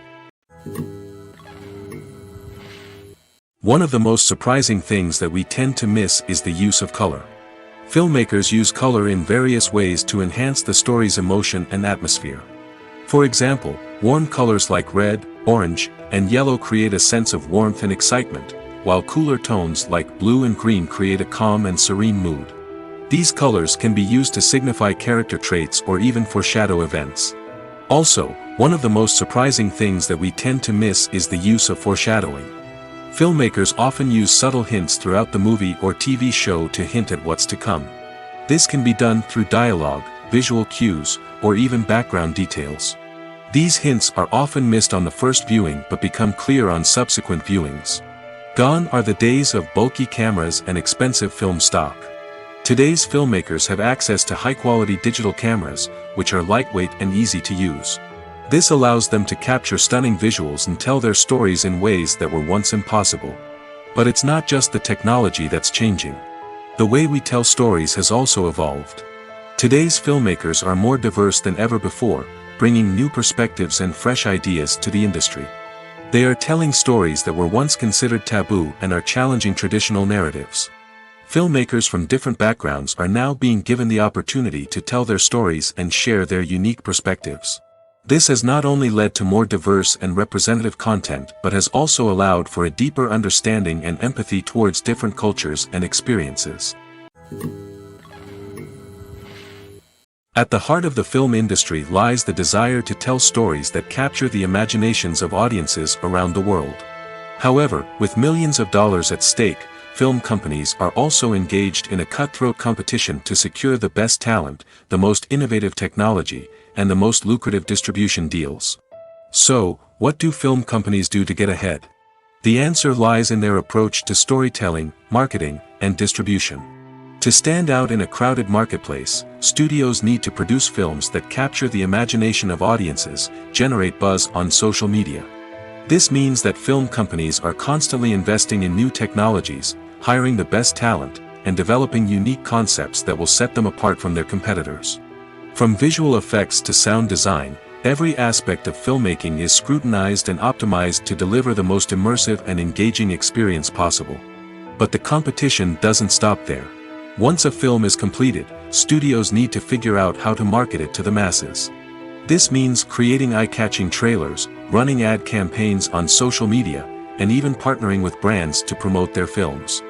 One of the most surprising things that we tend to miss is the use of color. Filmmakers use color in various ways to enhance the story's emotion and atmosphere. For example, warm colors like red, orange, and yellow create a sense of warmth and excitement, while cooler tones like blue and green create a calm and serene mood. These colors can be used to signify character traits or even foreshadow events. Also, one of the most surprising things that we tend to miss is the use of foreshadowing. Filmmakers often use subtle hints throughout the movie or TV show to hint at what's to come. This can be done through dialogue, visual cues, or even background details. These hints are often missed on the first viewing but become clear on subsequent viewings. Gone are the days of bulky cameras and expensive film stock. Today's filmmakers have access to high-quality digital cameras, which are lightweight and easy to use. This allows them to capture stunning visuals and tell their stories in ways that were once impossible. But it's not just the technology that's changing. The way we tell stories has also evolved. Today's filmmakers are more diverse than ever before, bringing new perspectives and fresh ideas to the industry. They are telling stories that were once considered taboo and are challenging traditional narratives. Filmmakers from different backgrounds are now being given the opportunity to tell their stories and share their unique perspectives. This has not only led to more diverse and representative content but has also allowed for a deeper understanding and empathy towards different cultures and experiences. At the heart of the film industry lies the desire to tell stories that capture the imaginations of audiences around the world. However, with millions of dollars at stake, film companies are also engaged in a cutthroat competition to secure the best talent, the most innovative technology, and the most lucrative distribution deals. So, what do film companies do to get ahead? The answer lies in their approach to storytelling, marketing, and distribution. To stand out in a crowded marketplace, studios need to produce films that capture the imagination of audiences, generate buzz on social media. This means that film companies are constantly investing in new technologies, hiring the best talent, and developing unique concepts that will set them apart from their competitors. From visual effects to sound design, every aspect of filmmaking is scrutinized and optimized to deliver the most immersive and engaging experience possible. But the competition doesn't stop there. Once a film is completed, studios need to figure out how to market it to the masses. This means creating eye-catching trailers, running ad campaigns on social media, and even partnering with brands to promote their films.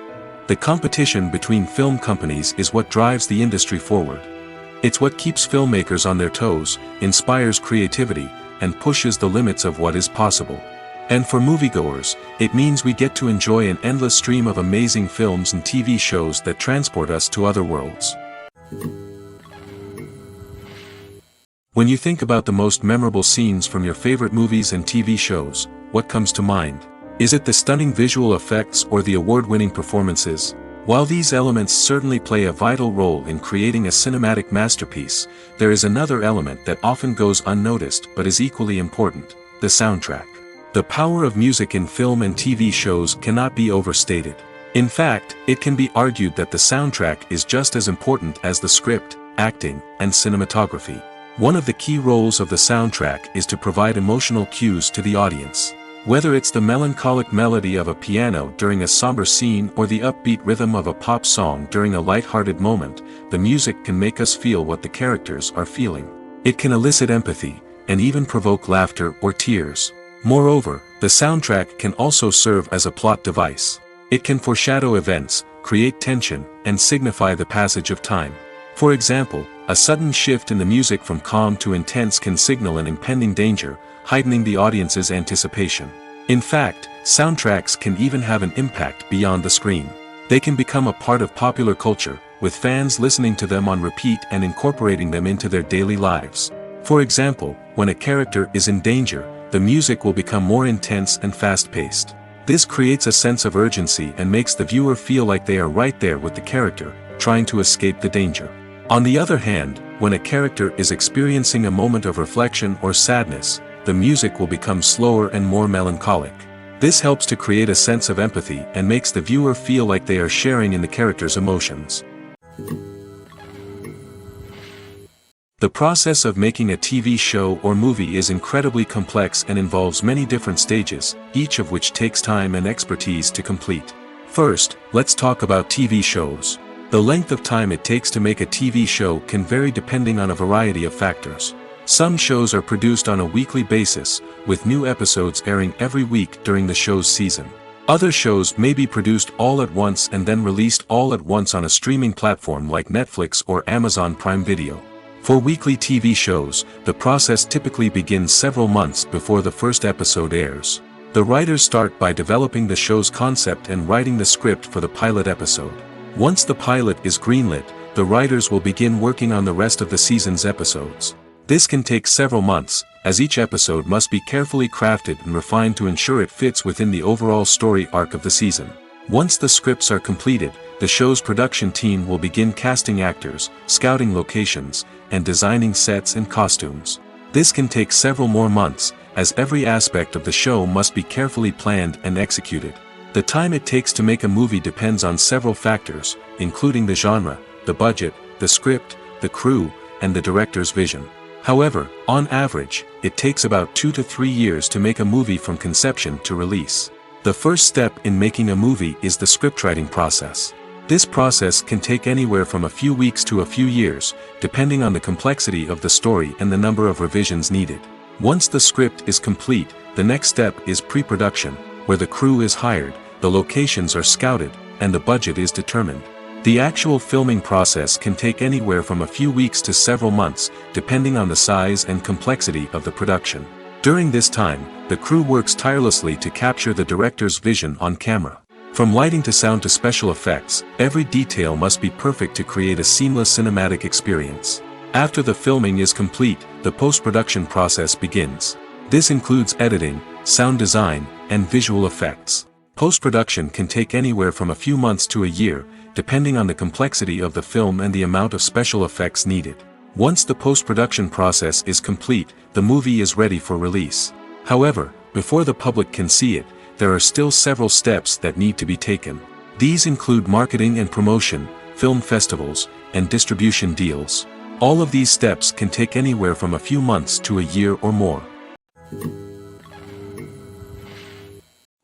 The competition between film companies is what drives the industry forward. It's what keeps filmmakers on their toes, inspires creativity, and pushes the limits of what is possible. And for moviegoers, it means we get to enjoy an endless stream of amazing films and TV shows that transport us to other worlds. When you think about the most memorable scenes from your favorite movies and TV shows, what comes to mind? Is it the stunning visual effects or the award-winning performances? While these elements certainly play a vital role in creating a cinematic masterpiece, there is another element that often goes unnoticed but is equally important: the soundtrack. The power of music in film and TV shows cannot be overstated. In fact, it can be argued that the soundtrack is just as important as the script, acting, and cinematography. One of the key roles of the soundtrack is to provide emotional cues to the audience. Whether it's the melancholic melody of a piano during a somber scene or the upbeat rhythm of a pop song during a light-hearted moment, the music can make us feel what the characters are feeling. It can elicit empathy, and even provoke laughter or tears. Moreover, the soundtrack can also serve as a plot device. It can foreshadow events, create tension, and signify the passage of time. For example, a sudden shift in the music from calm to intense can signal an impending danger, heightening the audience's anticipation. In fact, soundtracks can even have an impact beyond the screen. They can become a part of popular culture, with fans listening to them on repeat and incorporating them into their daily lives. For example, when a character is in danger, the music will become more intense and fast-paced. This creates a sense of urgency and makes the viewer feel like they are right there with the character, trying to escape the danger. On the other hand, when a character is experiencing a moment of reflection or sadness, the music will become slower and more melancholic. This helps to create a sense of empathy and makes the viewer feel like they are sharing in the character's emotions. The process of making a TV show or movie is incredibly complex and involves many different stages, each of which takes time and expertise to complete. First, let's talk about TV shows. The length of time it takes to make a TV show can vary depending on a variety of factors. Some shows are produced on a weekly basis, with new episodes airing every week during the show's season. Other shows may be produced all at once and then released all at once on a streaming platform like Netflix or Amazon Prime Video. For weekly TV shows, the process typically begins several months before the first episode airs. The writers start by developing the show's concept and writing the script for the pilot episode. Once the pilot is greenlit, the writers will begin working on the rest of the season's episodes. This can take several months, as each episode must be carefully crafted and refined to ensure it fits within the overall story arc of the season. Once the scripts are completed, the show's production team will begin casting actors, scouting locations, and designing sets and costumes. This can take several more months, as every aspect of the show must be carefully planned and executed. The time it takes to make a movie depends on several factors, including the genre, the budget, the script, the crew, and the director's vision. However, on average, it takes about 2 to 3 years to make a movie from conception to release. The first step in making a movie is the scriptwriting process. This process can take anywhere from a few weeks to a few years, depending on the complexity of the story and the number of revisions needed. Once the script is complete, the next step is pre-production, where the crew is hired, the locations are scouted, and the budget is determined. The actual filming process can take anywhere from a few weeks to several months, depending on the size and complexity of the production. During this time, the crew works tirelessly to capture the director's vision on camera. From lighting to sound to special effects, every detail must be perfect to create a seamless cinematic experience. After the filming is complete, the post-production process begins. This includes editing, sound design, and visual effects. Post-production can take anywhere from a few months to a year, depending on the complexity of the film and the amount of special effects needed. Once the post-production process is complete, the movie is ready for release. However, before the public can see it, there are still several steps that need to be taken. These include marketing and promotion, film festivals, and distribution deals. All of these steps can take anywhere from a few months to a year or more.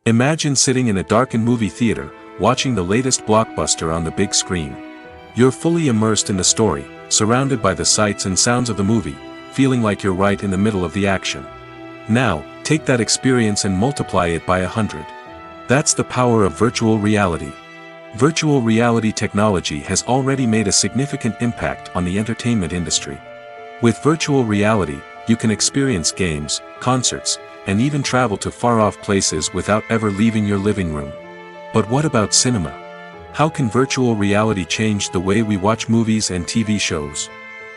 Imagine sitting in a darkened movie theater, watching the latest blockbuster on the big screen. You're fully immersed in the story, surrounded by the sights and sounds of the movie, feeling like you're right in the middle of the action. Now, take that experience and multiply it by 100. That's the power of virtual reality. Virtual reality technology has already made a significant impact on the entertainment industry. With virtual reality, you can experience games, concerts, and even travel to far-off places without ever leaving your living room. But what about cinema? How can virtual reality change the way we watch movies and TV shows?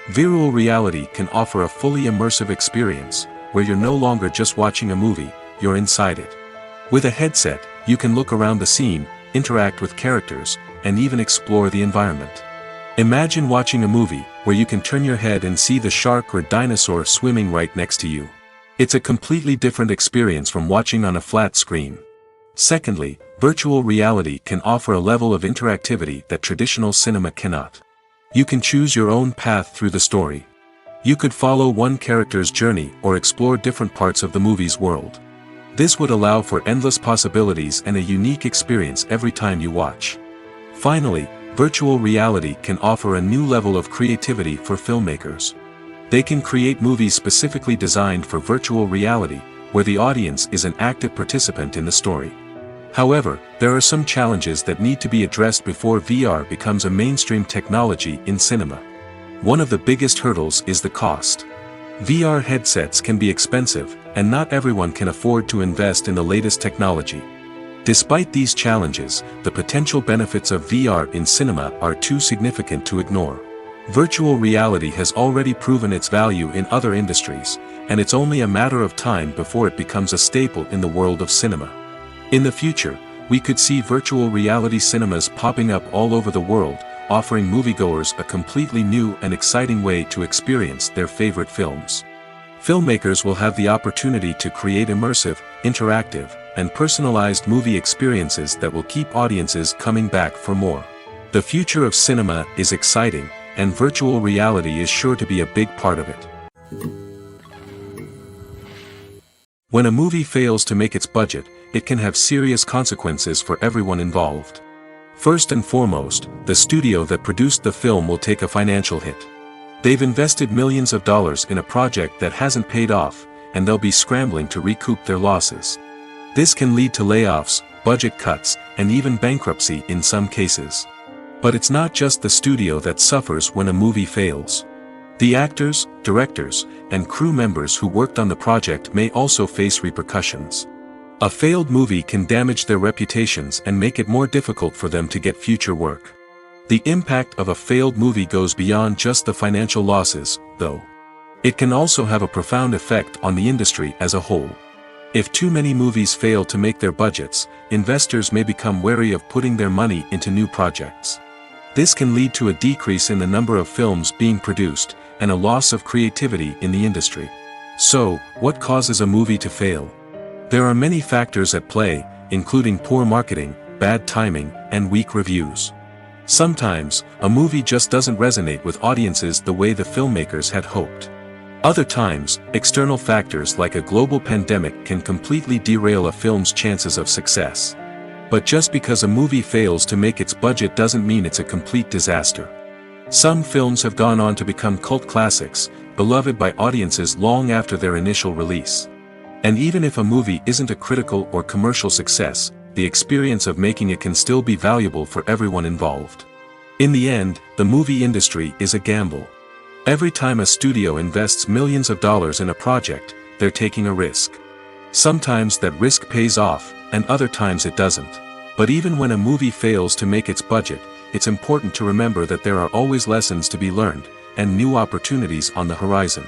Virtual reality can offer a fully immersive experience, where you're no longer just watching a movie, you're inside it. With a headset, you can look around the scene, interact with characters, and even explore the environment. Imagine watching a movie, where you can turn your head and see the shark or dinosaur swimming right next to you. It's a completely different experience from watching on a flat screen. Secondly, virtual reality can offer a level of interactivity that traditional cinema cannot. You can choose your own path through the story. You could follow one character's journey or explore different parts of the movie's world. This would allow for endless possibilities and a unique experience every time you watch. Finally, virtual reality can offer a new level of creativity for filmmakers. They can create movies specifically designed for virtual reality, where the audience is an active participant in the story. However, there are some challenges that need to be addressed before VR becomes a mainstream technology in cinema. One of the biggest hurdles is the cost. VR headsets can be expensive, and not everyone can afford to invest in the latest technology. Despite these challenges, the potential benefits of VR in cinema are too significant to ignore. Virtual reality has already proven its value in other industries, and it's only a matter of time before it becomes a staple in the world of cinema. In the future, we could see virtual reality cinemas popping up all over the world, offering moviegoers a completely new and exciting way to experience their favorite films. Filmmakers will have the opportunity to create immersive, interactive, and personalized movie experiences that will keep audiences coming back for more. The future of cinema is exciting, and virtual reality is sure to be a big part of it. When a movie fails to make its budget, it can have serious consequences for everyone involved. First and foremost, the studio that produced the film will take a financial hit. They've invested millions of dollars in a project that hasn't paid off, and they'll be scrambling to recoup their losses. This can lead to layoffs, budget cuts, and even bankruptcy in some cases. But it's not just the studio that suffers when a movie fails. The actors, directors, and crew members who worked on the project may also face repercussions. A failed movie can damage their reputations and make it more difficult for them to get future work. The impact of a failed movie goes beyond just the financial losses, though. It can also have a profound effect on the industry as a whole. If too many movies fail to make their budgets, investors may become wary of putting their money into new projects. This can lead to a decrease in the number of films being produced, and a loss of creativity in the industry. So, what causes a movie to fail? There are many factors at play, including poor marketing, bad timing, and weak reviews. Sometimes, a movie just doesn't resonate with audiences the way the filmmakers had hoped. Other times, external factors like a global pandemic can completely derail a film's chances of success. But just because a movie fails to make its budget doesn't mean it's a complete disaster. Some films have gone on to become cult classics, beloved by audiences long after their initial release. And even if a movie isn't a critical or commercial success, the experience of making it can still be valuable for everyone involved. In the end, the movie industry is a gamble. Every time a studio invests millions of dollars in a project, they're taking a risk. Sometimes that risk pays off, and other times it doesn't. But even when a movie fails to make its budget, it's important to remember that there are always lessons to be learned, and new opportunities on the horizon.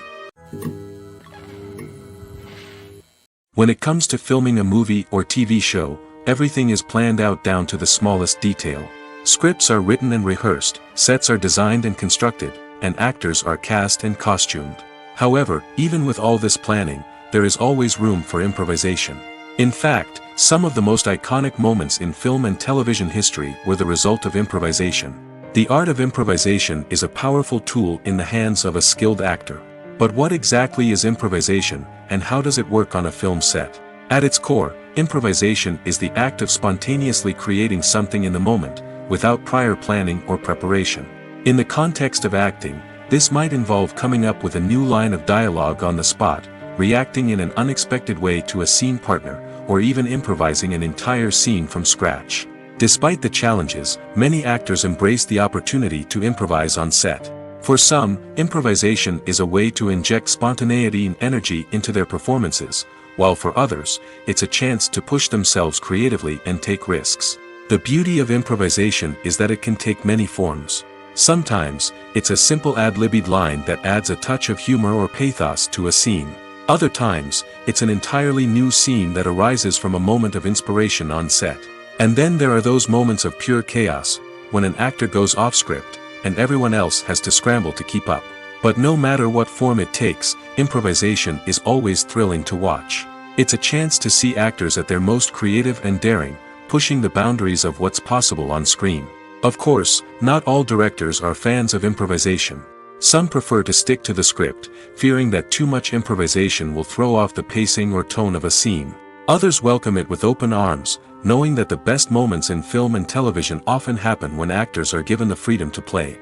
When it comes to filming a movie or TV show, everything is planned out down to the smallest detail. Scripts are written and rehearsed, sets are designed and constructed, and actors are cast and costumed. However, even with all this planning, there is always room for improvisation. In fact, some of the most iconic moments in film and television history were the result of improvisation. The art of improvisation is a powerful tool in the hands of a skilled actor. But what exactly is improvisation, and how does it work on a film set? At its core, improvisation is the act of spontaneously creating something in the moment, without prior planning or preparation. In the context of acting, this might involve coming up with a new line of dialogue on the spot, reacting in an unexpected way to a scene partner, or even improvising an entire scene from scratch. Despite the challenges, many actors embrace the opportunity to improvise on set. For some, improvisation is a way to inject spontaneity and energy into their performances, while for others, it's a chance to push themselves creatively and take risks. The beauty of improvisation is that it can take many forms. Sometimes, it's a simple ad-libbed line that adds a touch of humor or pathos to a scene. Other times, it's an entirely new scene that arises from a moment of inspiration on set. And then there are those moments of pure chaos, when an actor goes off script, and everyone else has to scramble to keep up. But no matter what form it takes, improvisation is always thrilling to watch. It's a chance to see actors at their most creative and daring, pushing the boundaries of what's possible on screen. Of course, not all directors are fans of improvisation. Some prefer to stick to the script, fearing that too much improvisation will throw off the pacing or tone of a scene. Others welcome it with open arms, knowing that the best moments in film and television often happen when actors are given the freedom to play.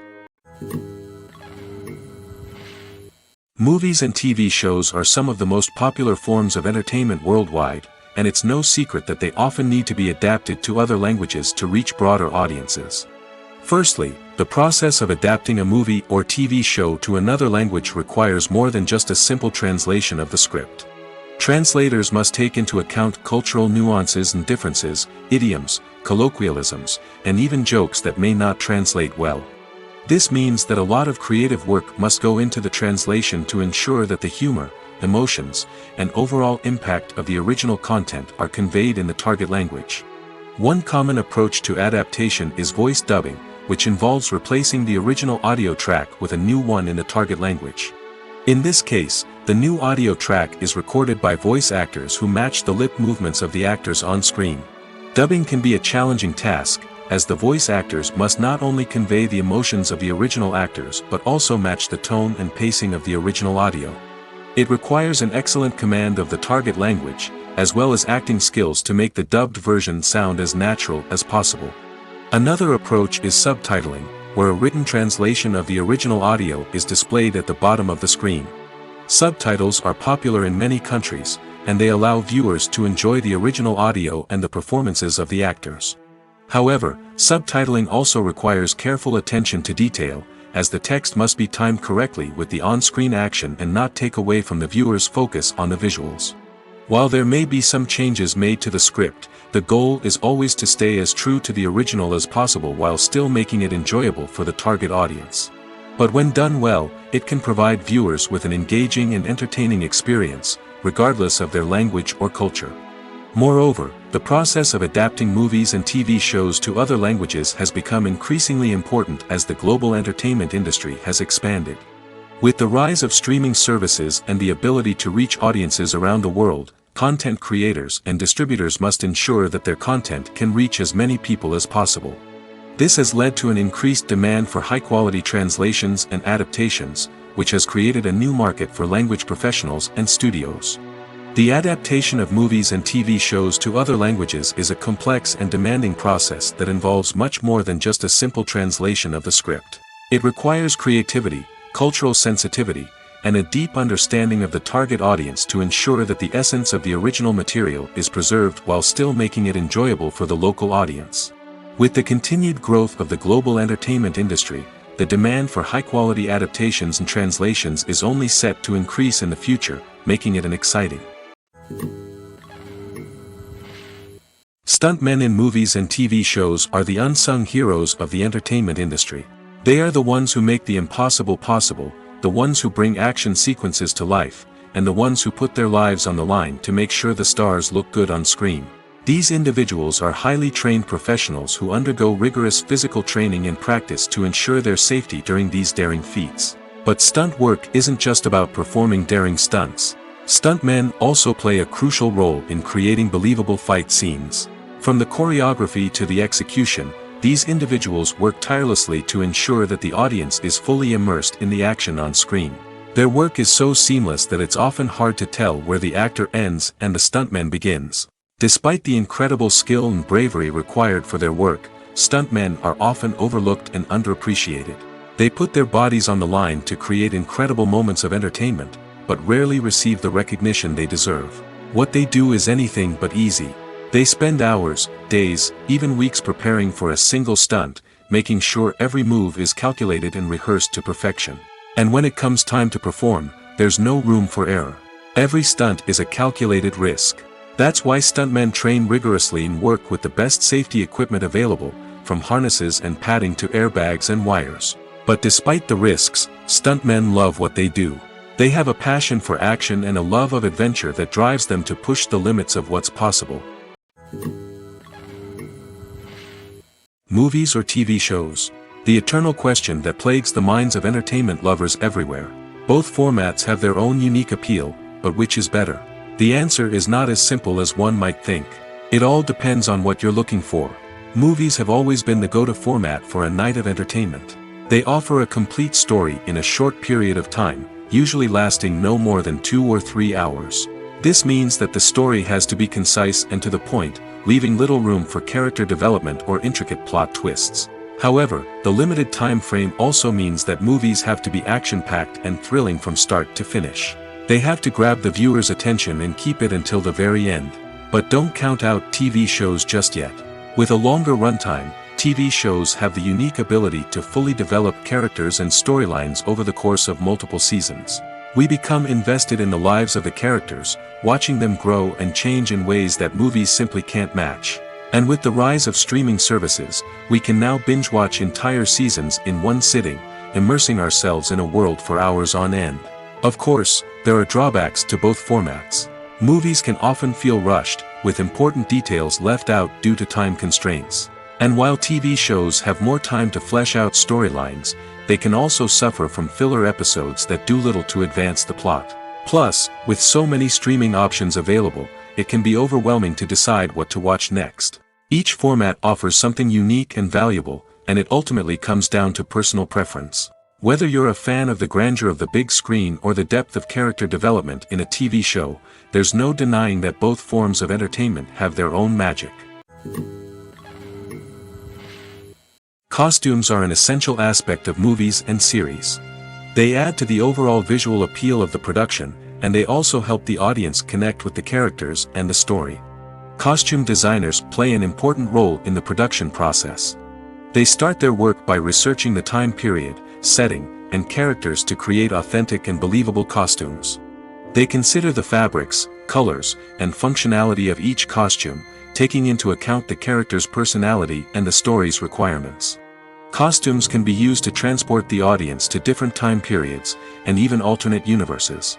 Movies and TV shows are some of the most popular forms of entertainment worldwide, and it's no secret that they often need to be adapted to other languages to reach broader audiences. Firstly, the process of adapting a movie or TV show to another language requires more than just a simple translation of the script. Translators must take into account cultural nuances and differences, idioms, colloquialisms, and even jokes that may not translate well. This means that a lot of creative work must go into the translation to ensure that the humor, emotions, and overall impact of the original content are conveyed in the target language. One common approach to adaptation is voice dubbing, which involves replacing the original audio track with a new one in the target language. In this case, the new audio track is recorded by voice actors who match the lip movements of the actors on screen. Dubbing can be a challenging task, as the voice actors must not only convey the emotions of the original actors but also match the tone and pacing of the original audio. It requires an excellent command of the target language, as well as acting skills to make the dubbed version sound as natural as possible. Another approach is subtitling, where a written translation of the original audio is displayed at the bottom of the screen. Subtitles are popular in many countries, and they allow viewers to enjoy the original audio and the performances of the actors. However, subtitling also requires careful attention to detail, as the text must be timed correctly with the on-screen action and not take away from the viewer's focus on the visuals. While there may be some changes made to the script, the goal is always to stay as true to the original as possible while still making it enjoyable for the target audience. But when done well, it can provide viewers with an engaging and entertaining experience, regardless of their language or culture. Moreover, the process of adapting movies and TV shows to other languages has become increasingly important as the global entertainment industry has expanded. With the rise of streaming services and the ability to reach audiences around the world, content creators and distributors must ensure that their content can reach as many people as possible. This has led to an increased demand for high-quality translations and adaptations, which has created a new market for language professionals and studios. The adaptation of movies and TV shows to other languages is a complex and demanding process that involves much more than just a simple translation of the script. It requires creativity, cultural sensitivity, and a deep understanding of the target audience to ensure that the essence of the original material is preserved while still making it enjoyable for the local audience. With the continued growth of the global entertainment industry, the demand for high-quality adaptations and translations is only set to increase in the future, making it an exciting. Stuntmen in movies and TV shows are the unsung heroes of the entertainment industry. They are the ones who make the impossible possible, the ones who bring action sequences to life, and the ones who put their lives on the line to make sure the stars look good on screen. These individuals are highly trained professionals who undergo rigorous physical training and practice to ensure their safety during these daring feats. But stunt work isn't just about performing daring stunts. Stuntmen also play a crucial role in creating believable fight scenes. From the choreography to the execution, these individuals work tirelessly to ensure that the audience is fully immersed in the action on screen. Their work is so seamless that it's often hard to tell where the actor ends and the stuntman begins. Despite the incredible skill and bravery required for their work, stuntmen are often overlooked and underappreciated. They put their bodies on the line to create incredible moments of entertainment, but rarely receive the recognition they deserve. What they do is anything but easy. They spend hours, days, even weeks preparing for a single stunt, making sure every move is calculated and rehearsed to perfection. And when it comes time to perform, there's no room for error. Every stunt is a calculated risk. That's why stuntmen train rigorously and work with the best safety equipment available, from harnesses and padding to airbags and wires. But despite the risks, stuntmen love what they do. They have a passion for action and a love of adventure that drives them to push the limits of what's possible. Movies or TV shows? The eternal question that plagues the minds of entertainment lovers everywhere. Both formats have their own unique appeal, but which is better? The answer is not as simple as one might think. It all depends on what you're looking for. Movies have always been the go-to format for a night of entertainment. They offer a complete story in a short period of time, usually lasting no more than 2 or 3 hours. This means that the story has to be concise and to the point, leaving little room for character development or intricate plot twists. However, the limited time frame also means that movies have to be action-packed and thrilling from start to finish. They have to grab the viewer's attention and keep it until the very end. But don't count out TV shows just yet. With a longer runtime, TV shows have the unique ability to fully develop characters and storylines over the course of multiple seasons. We become invested in the lives of the characters, watching them grow and change in ways that movies simply can't match. And with the rise of streaming services, we can now binge-watch entire seasons in one sitting, immersing ourselves in a world for hours on end. Of course, there are drawbacks to both formats. Movies can often feel rushed, with important details left out due to time constraints. And while TV shows have more time to flesh out storylines, they can also suffer from filler episodes that do little to advance the plot. Plus, with so many streaming options available, it can be overwhelming to decide what to watch next. Each format offers something unique and valuable, and it ultimately comes down to personal preference. Whether you're a fan of the grandeur of the big screen or the depth of character development in a TV show, there's no denying that both forms of entertainment have their own magic. Costumes are an essential aspect of movies and series. They add to the overall visual appeal of the production, and they also help the audience connect with the characters and the story. Costume designers play an important role in the production process. They start their work by researching the time period, setting, and characters to create authentic and believable costumes. They consider the fabrics, colors, and functionality of each costume, taking into account the character's personality and the story's requirements. Costumes can be used to transport the audience to different time periods, and even alternate universes.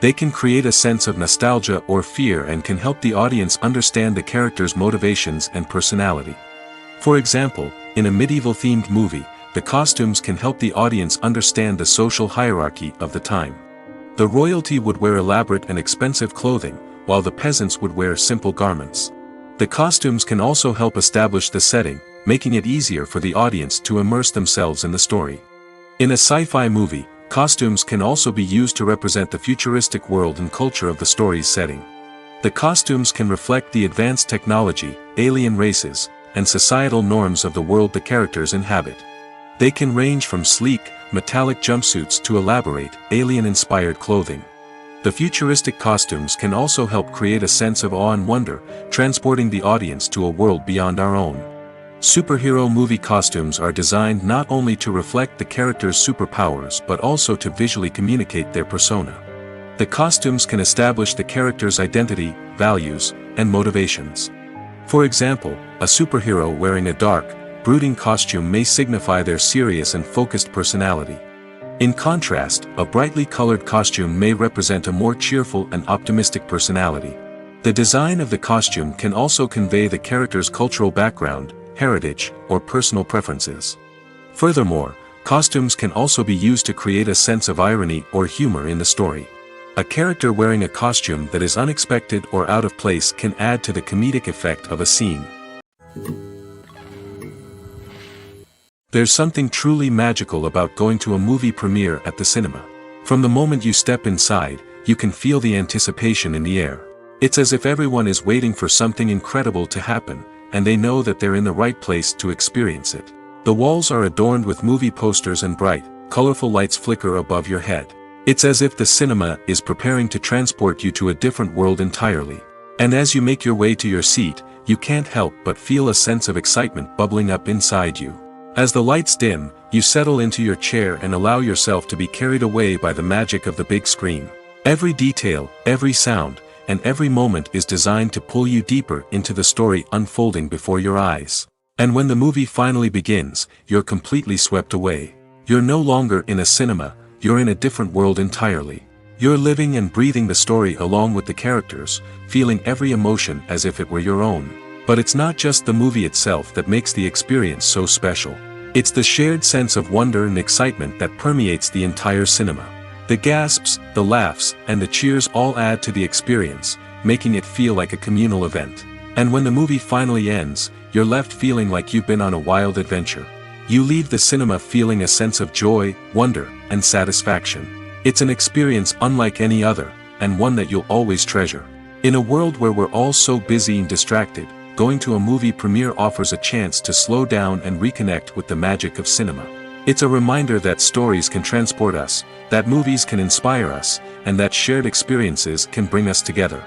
They can create a sense of nostalgia or fear and can help the audience understand the character's motivations and personality. For example, in a medieval-themed movie, the costumes can help the audience understand the social hierarchy of the time. The royalty would wear elaborate and expensive clothing, while the peasants would wear simple garments. The costumes can also help establish the setting, making it easier for the audience to immerse themselves in the story. In a sci-fi movie, costumes can also be used to represent the futuristic world and culture of the story's setting. The costumes can reflect the advanced technology, alien races, and societal norms of the world the characters inhabit. They can range from sleek, metallic jumpsuits to elaborate, alien-inspired clothing. The futuristic costumes can also help create a sense of awe and wonder, transporting the audience to a world beyond our own. Superhero movie costumes are designed not only to reflect the character's superpowers but also to visually communicate their persona. The costumes can establish the character's identity, values, and motivations. For example, a superhero wearing a dark, brooding costume may signify their serious and focused personality. In contrast, a brightly colored costume may represent a more cheerful and optimistic personality. The design of the costume can also convey the character's cultural background, heritage, or personal preferences. Furthermore, costumes can also be used to create a sense of irony or humor in the story. A character wearing a costume that is unexpected or out of place can add to the comedic effect of a scene. There's something truly magical about going to a movie premiere at the cinema. From the moment you step inside, you can feel the anticipation in the air. It's as if everyone is waiting for something incredible to happen, and they know that they're in the right place to experience it. The walls are adorned with movie posters and bright, colorful lights flicker above your head. It's as if the cinema is preparing to transport you to a different world entirely. And as you make your way to your seat, you can't help but feel a sense of excitement bubbling up inside you. As the lights dim, you settle into your chair and allow yourself to be carried away by the magic of the big screen. Every detail, every sound, and every moment is designed to pull you deeper into the story unfolding before your eyes. And when the movie finally begins, you're completely swept away. You're no longer in a cinema, you're in a different world entirely. You're living and breathing the story along with the characters, feeling every emotion as if it were your own. But it's not just the movie itself that makes the experience so special. It's the shared sense of wonder and excitement that permeates the entire cinema. The gasps, the laughs, and the cheers all add to the experience, making it feel like a communal event. And when the movie finally ends, you're left feeling like you've been on a wild adventure. You leave the cinema feeling a sense of joy, wonder, and satisfaction. It's an experience unlike any other, and one that you'll always treasure. In a world where we're all so busy and distracted, going to a movie premiere offers a chance to slow down and reconnect with the magic of cinema. It's a reminder that stories can transport us, that movies can inspire us, and that shared experiences can bring us together.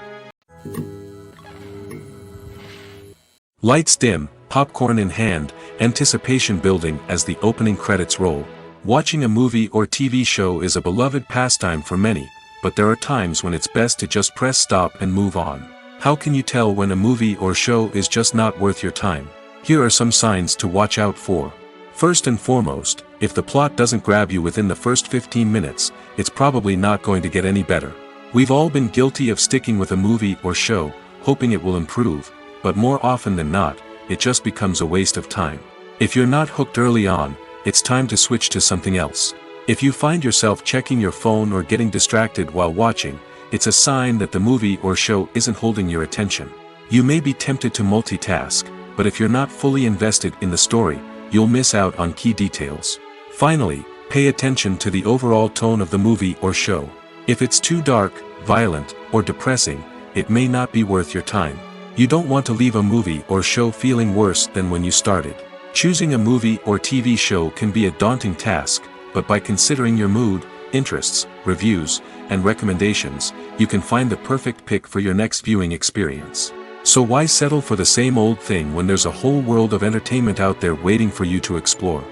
Lights dim, popcorn in hand, anticipation building as the opening credits roll. Watching a movie or TV show is a beloved pastime for many, but there are times when it's best to just press stop and move on. How can you tell when a movie or show is just not worth your time? Here are some signs to watch out for. First and foremost, if the plot doesn't grab you within the first 15 minutes, it's probably not going to get any better. We've all been guilty of sticking with a movie or show, hoping it will improve, but more often than not, it just becomes a waste of time. If you're not hooked early on, it's time to switch to something else. If you find yourself checking your phone or getting distracted while watching, it's a sign that the movie or show isn't holding your attention. You may be tempted to multitask, but if you're not fully invested in the story, you'll miss out on key details. Finally, pay attention to the overall tone of the movie or show. If it's too dark, violent, or depressing, it may not be worth your time. You don't want to leave a movie or show feeling worse than when you started. Choosing a movie or TV show can be a daunting task, but by considering your mood, interests, reviews, and recommendations, you can find the perfect pick for your next viewing experience. So why settle for the same old thing when there's a whole world of entertainment out there waiting for you to explore?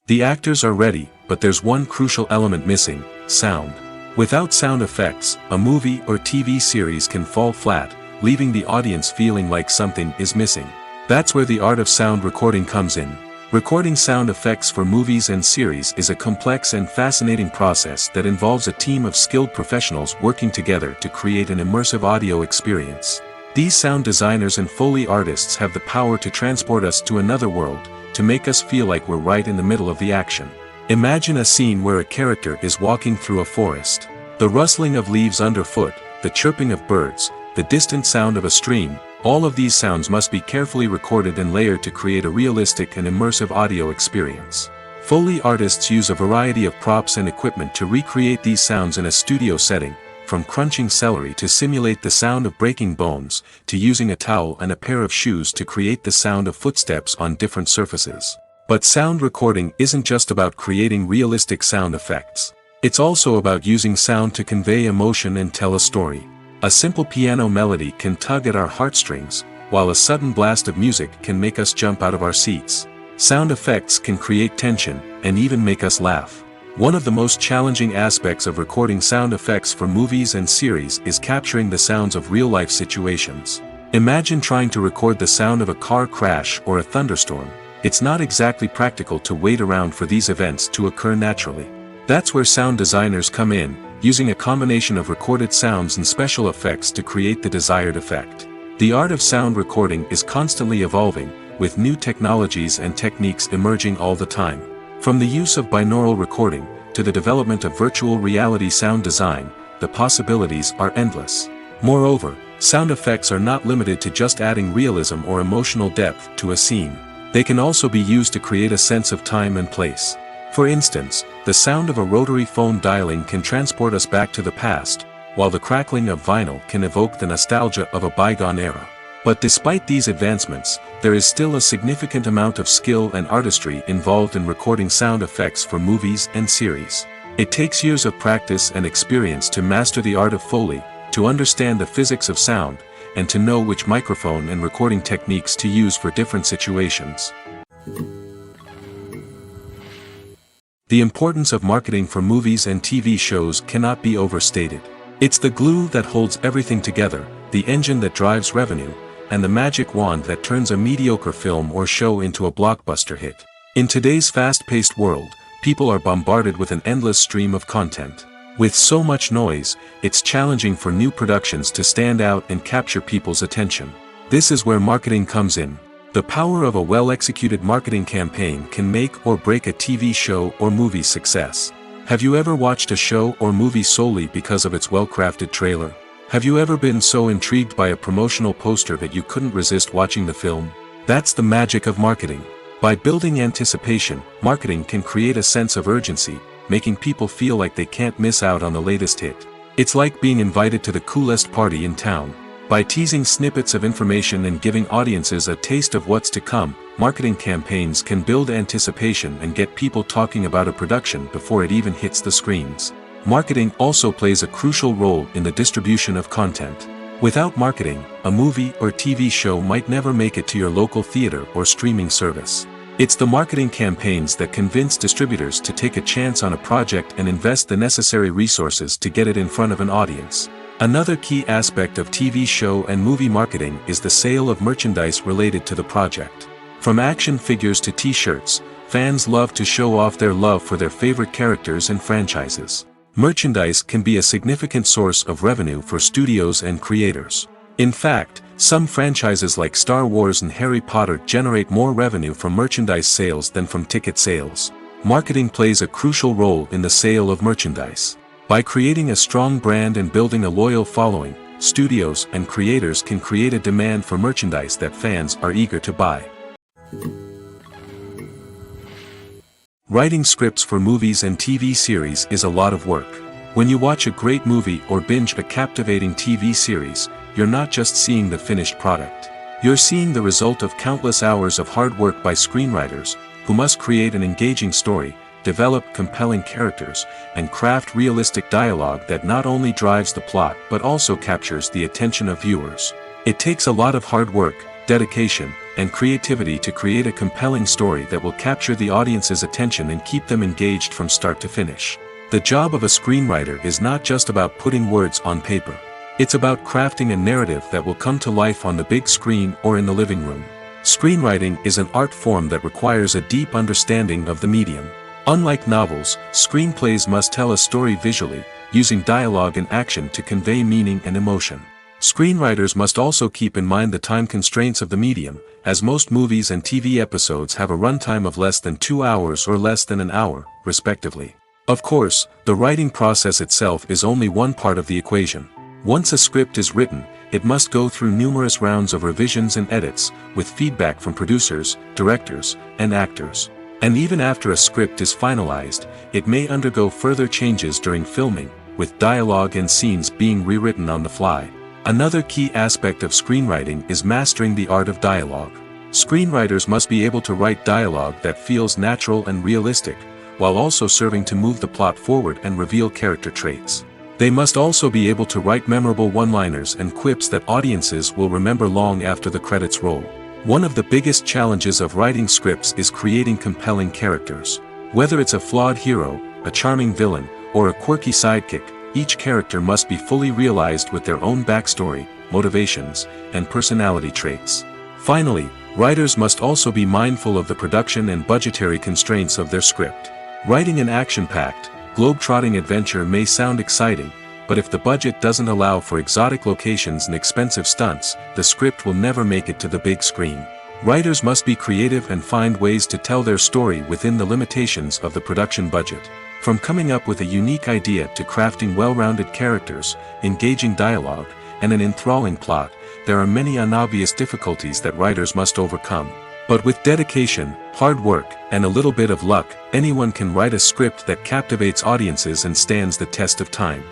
The actors are ready, but there's one crucial element missing: sound. Without sound effects, a movie or TV series can fall flat, leaving the audience feeling like something is missing. That's where the art of sound recording comes in. Recording sound effects for movies and series is a complex and fascinating process that involves a team of skilled professionals working together to create an immersive audio experience. These sound designers and Foley artists have the power to transport us to another world, to make us feel like we're right in the middle of the action. Imagine a scene where a character is walking through a forest. The rustling of leaves underfoot, the chirping of birds, the distant sound of a stream, all of these sounds must be carefully recorded and layered to create a realistic and immersive audio experience. Foley artists use a variety of props and equipment to recreate these sounds in a studio setting, from crunching celery to simulate the sound of breaking bones, to using a towel and a pair of shoes to create the sound of footsteps on different surfaces. But sound recording isn't just about creating realistic sound effects. It's also about using sound to convey emotion and tell a story. A simple piano melody can tug at our heartstrings, while a sudden blast of music can make us jump out of our seats. Sound effects can create tension, and even make us laugh. One of the most challenging aspects of recording sound effects for movies and series is capturing the sounds of real-life situations. Imagine trying to record the sound of a car crash or a thunderstorm. It's not exactly practical to wait around for these events to occur naturally. That's where sound designers come in, using a combination of recorded sounds and special effects to create the desired effect. The art of sound recording is constantly evolving, with new technologies and techniques emerging all the time. From the use of binaural recording, to the development of virtual reality sound design, the possibilities are endless. Moreover, sound effects are not limited to just adding realism or emotional depth to a scene. They can also be used to create a sense of time and place. For instance, the sound of a rotary phone dialing can transport us back to the past, while the crackling of vinyl can evoke the nostalgia of a bygone era. But despite these advancements, there is still a significant amount of skill and artistry involved in recording sound effects for movies and series. It takes years of practice and experience to master the art of Foley, to understand the physics of sound, and to know which microphone and recording techniques to use for different situations. The importance of marketing for movies and TV shows cannot be overstated. It's the glue that holds everything together, the engine that drives revenue, and the magic wand that turns a mediocre film or show into a blockbuster hit. In today's fast-paced world, people are bombarded with an endless stream of content. With so much noise, it's challenging for new productions to stand out and capture people's attention. This is where marketing comes in. The power of a well-executed marketing campaign can make or break a TV show or movie's success. Have you ever watched a show or movie solely because of its well-crafted trailer? Have you ever been so intrigued by a promotional poster that you couldn't resist watching the film? That's the magic of marketing. By building anticipation, marketing can create a sense of urgency, making people feel like they can't miss out on the latest hit. It's like being invited to the coolest party in town. By teasing snippets of information and giving audiences a taste of what's to come, marketing campaigns can build anticipation and get people talking about a production before it even hits the screens. Marketing also plays a crucial role in the distribution of content. Without marketing, a movie or TV show might never make it to your local theater or streaming service. It's the marketing campaigns that convince distributors to take a chance on a project and invest the necessary resources to get it in front of an audience. Another key aspect of TV show and movie marketing is the sale of merchandise related to the project. From action figures to t-shirts, fans love to show off their love for their favorite characters and franchises. Merchandise can be a significant source of revenue for studios and creators. In fact, some franchises like Star Wars and Harry Potter generate more revenue from merchandise sales than from ticket sales. Marketing plays a crucial role in the sale of merchandise. By creating a strong brand and building a loyal following, studios and creators can create a demand for merchandise that fans are eager to buy. Writing scripts for movies and TV series is a lot of work. When you watch a great movie or binge a captivating TV series, you're not just seeing the finished product. You're seeing the result of countless hours of hard work by screenwriters, who must create an engaging story, develop compelling characters, and craft realistic dialogue that not only drives the plot but also captures the attention of viewers. It takes a lot of hard work, dedication, and creativity to create a compelling story that will capture the audience's attention and keep them engaged from start to finish. The job of a screenwriter is not just about putting words on paper. It's about crafting a narrative that will come to life on the big screen or in the living room. Screenwriting is an art form that requires a deep understanding of the medium. Unlike novels, screenplays must tell a story visually, using dialogue and action to convey meaning and emotion. Screenwriters must also keep in mind the time constraints of the medium, as most movies and TV episodes have a runtime of less than 2 hours or less than an hour, respectively. Of course, the writing process itself is only one part of the equation. Once a script is written, it must go through numerous rounds of revisions and edits, with feedback from producers, directors, and actors. And even after a script is finalized, it may undergo further changes during filming, with dialogue and scenes being rewritten on the fly. Another key aspect of screenwriting is mastering the art of dialogue. Screenwriters must be able to write dialogue that feels natural and realistic, while also serving to move the plot forward and reveal character traits. They must also be able to write memorable one-liners and quips that audiences will remember long after the credits roll. One of the biggest challenges of writing scripts is creating compelling characters. Whether it's a flawed hero, a charming villain, or a quirky sidekick, each character must be fully realized with their own backstory, motivations, and personality traits. Finally, writers must also be mindful of the production and budgetary constraints of their script. Writing an action-packed, globe-trotting adventure may sound exciting, but if the budget doesn't allow for exotic locations and expensive stunts, the script will never make it to the big screen. Writers must be creative and find ways to tell their story within the limitations of the production budget. From coming up with a unique idea to crafting well-rounded characters, engaging dialogue, and an enthralling plot, there are many unobvious difficulties that writers must overcome. But with dedication, hard work, and a little bit of luck, anyone can write a script that captivates audiences and stands the test of time.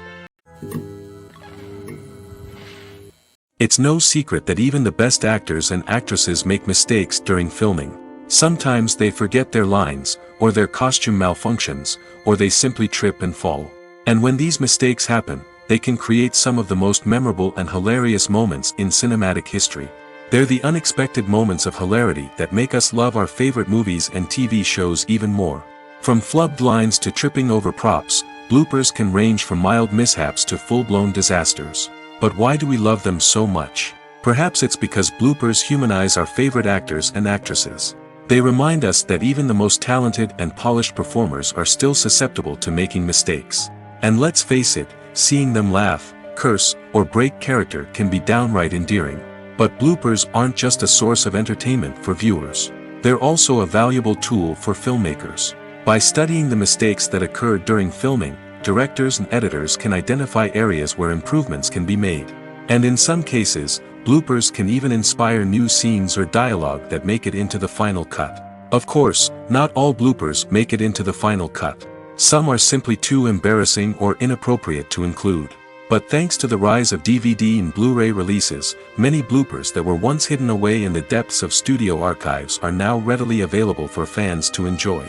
It's no secret that even the best actors and actresses make mistakes during filming. Sometimes they forget their lines, or their costume malfunctions, or they simply trip and fall. And when these mistakes happen, they can create some of the most memorable and hilarious moments in cinematic history. They're the unexpected moments of hilarity that make us love our favorite movies and TV shows even more. From flubbed lines to tripping over props, bloopers can range from mild mishaps to full-blown disasters. But why do we love them so much? Perhaps it's because bloopers humanize our favorite actors and actresses. They remind us that even the most talented and polished performers are still susceptible to making mistakes. And let's face it, seeing them laugh, curse, or break character can be downright endearing. But bloopers aren't just a source of entertainment for viewers. They're also a valuable tool for filmmakers. By studying the mistakes that occurred during filming, directors and editors can identify areas where improvements can be made. And in some cases, bloopers can even inspire new scenes or dialogue that make it into the final cut. Of course, not all bloopers make it into the final cut. Some are simply too embarrassing or inappropriate to include. But thanks to the rise of DVD and Blu-ray releases, many bloopers that were once hidden away in the depths of studio archives are now readily available for fans to enjoy.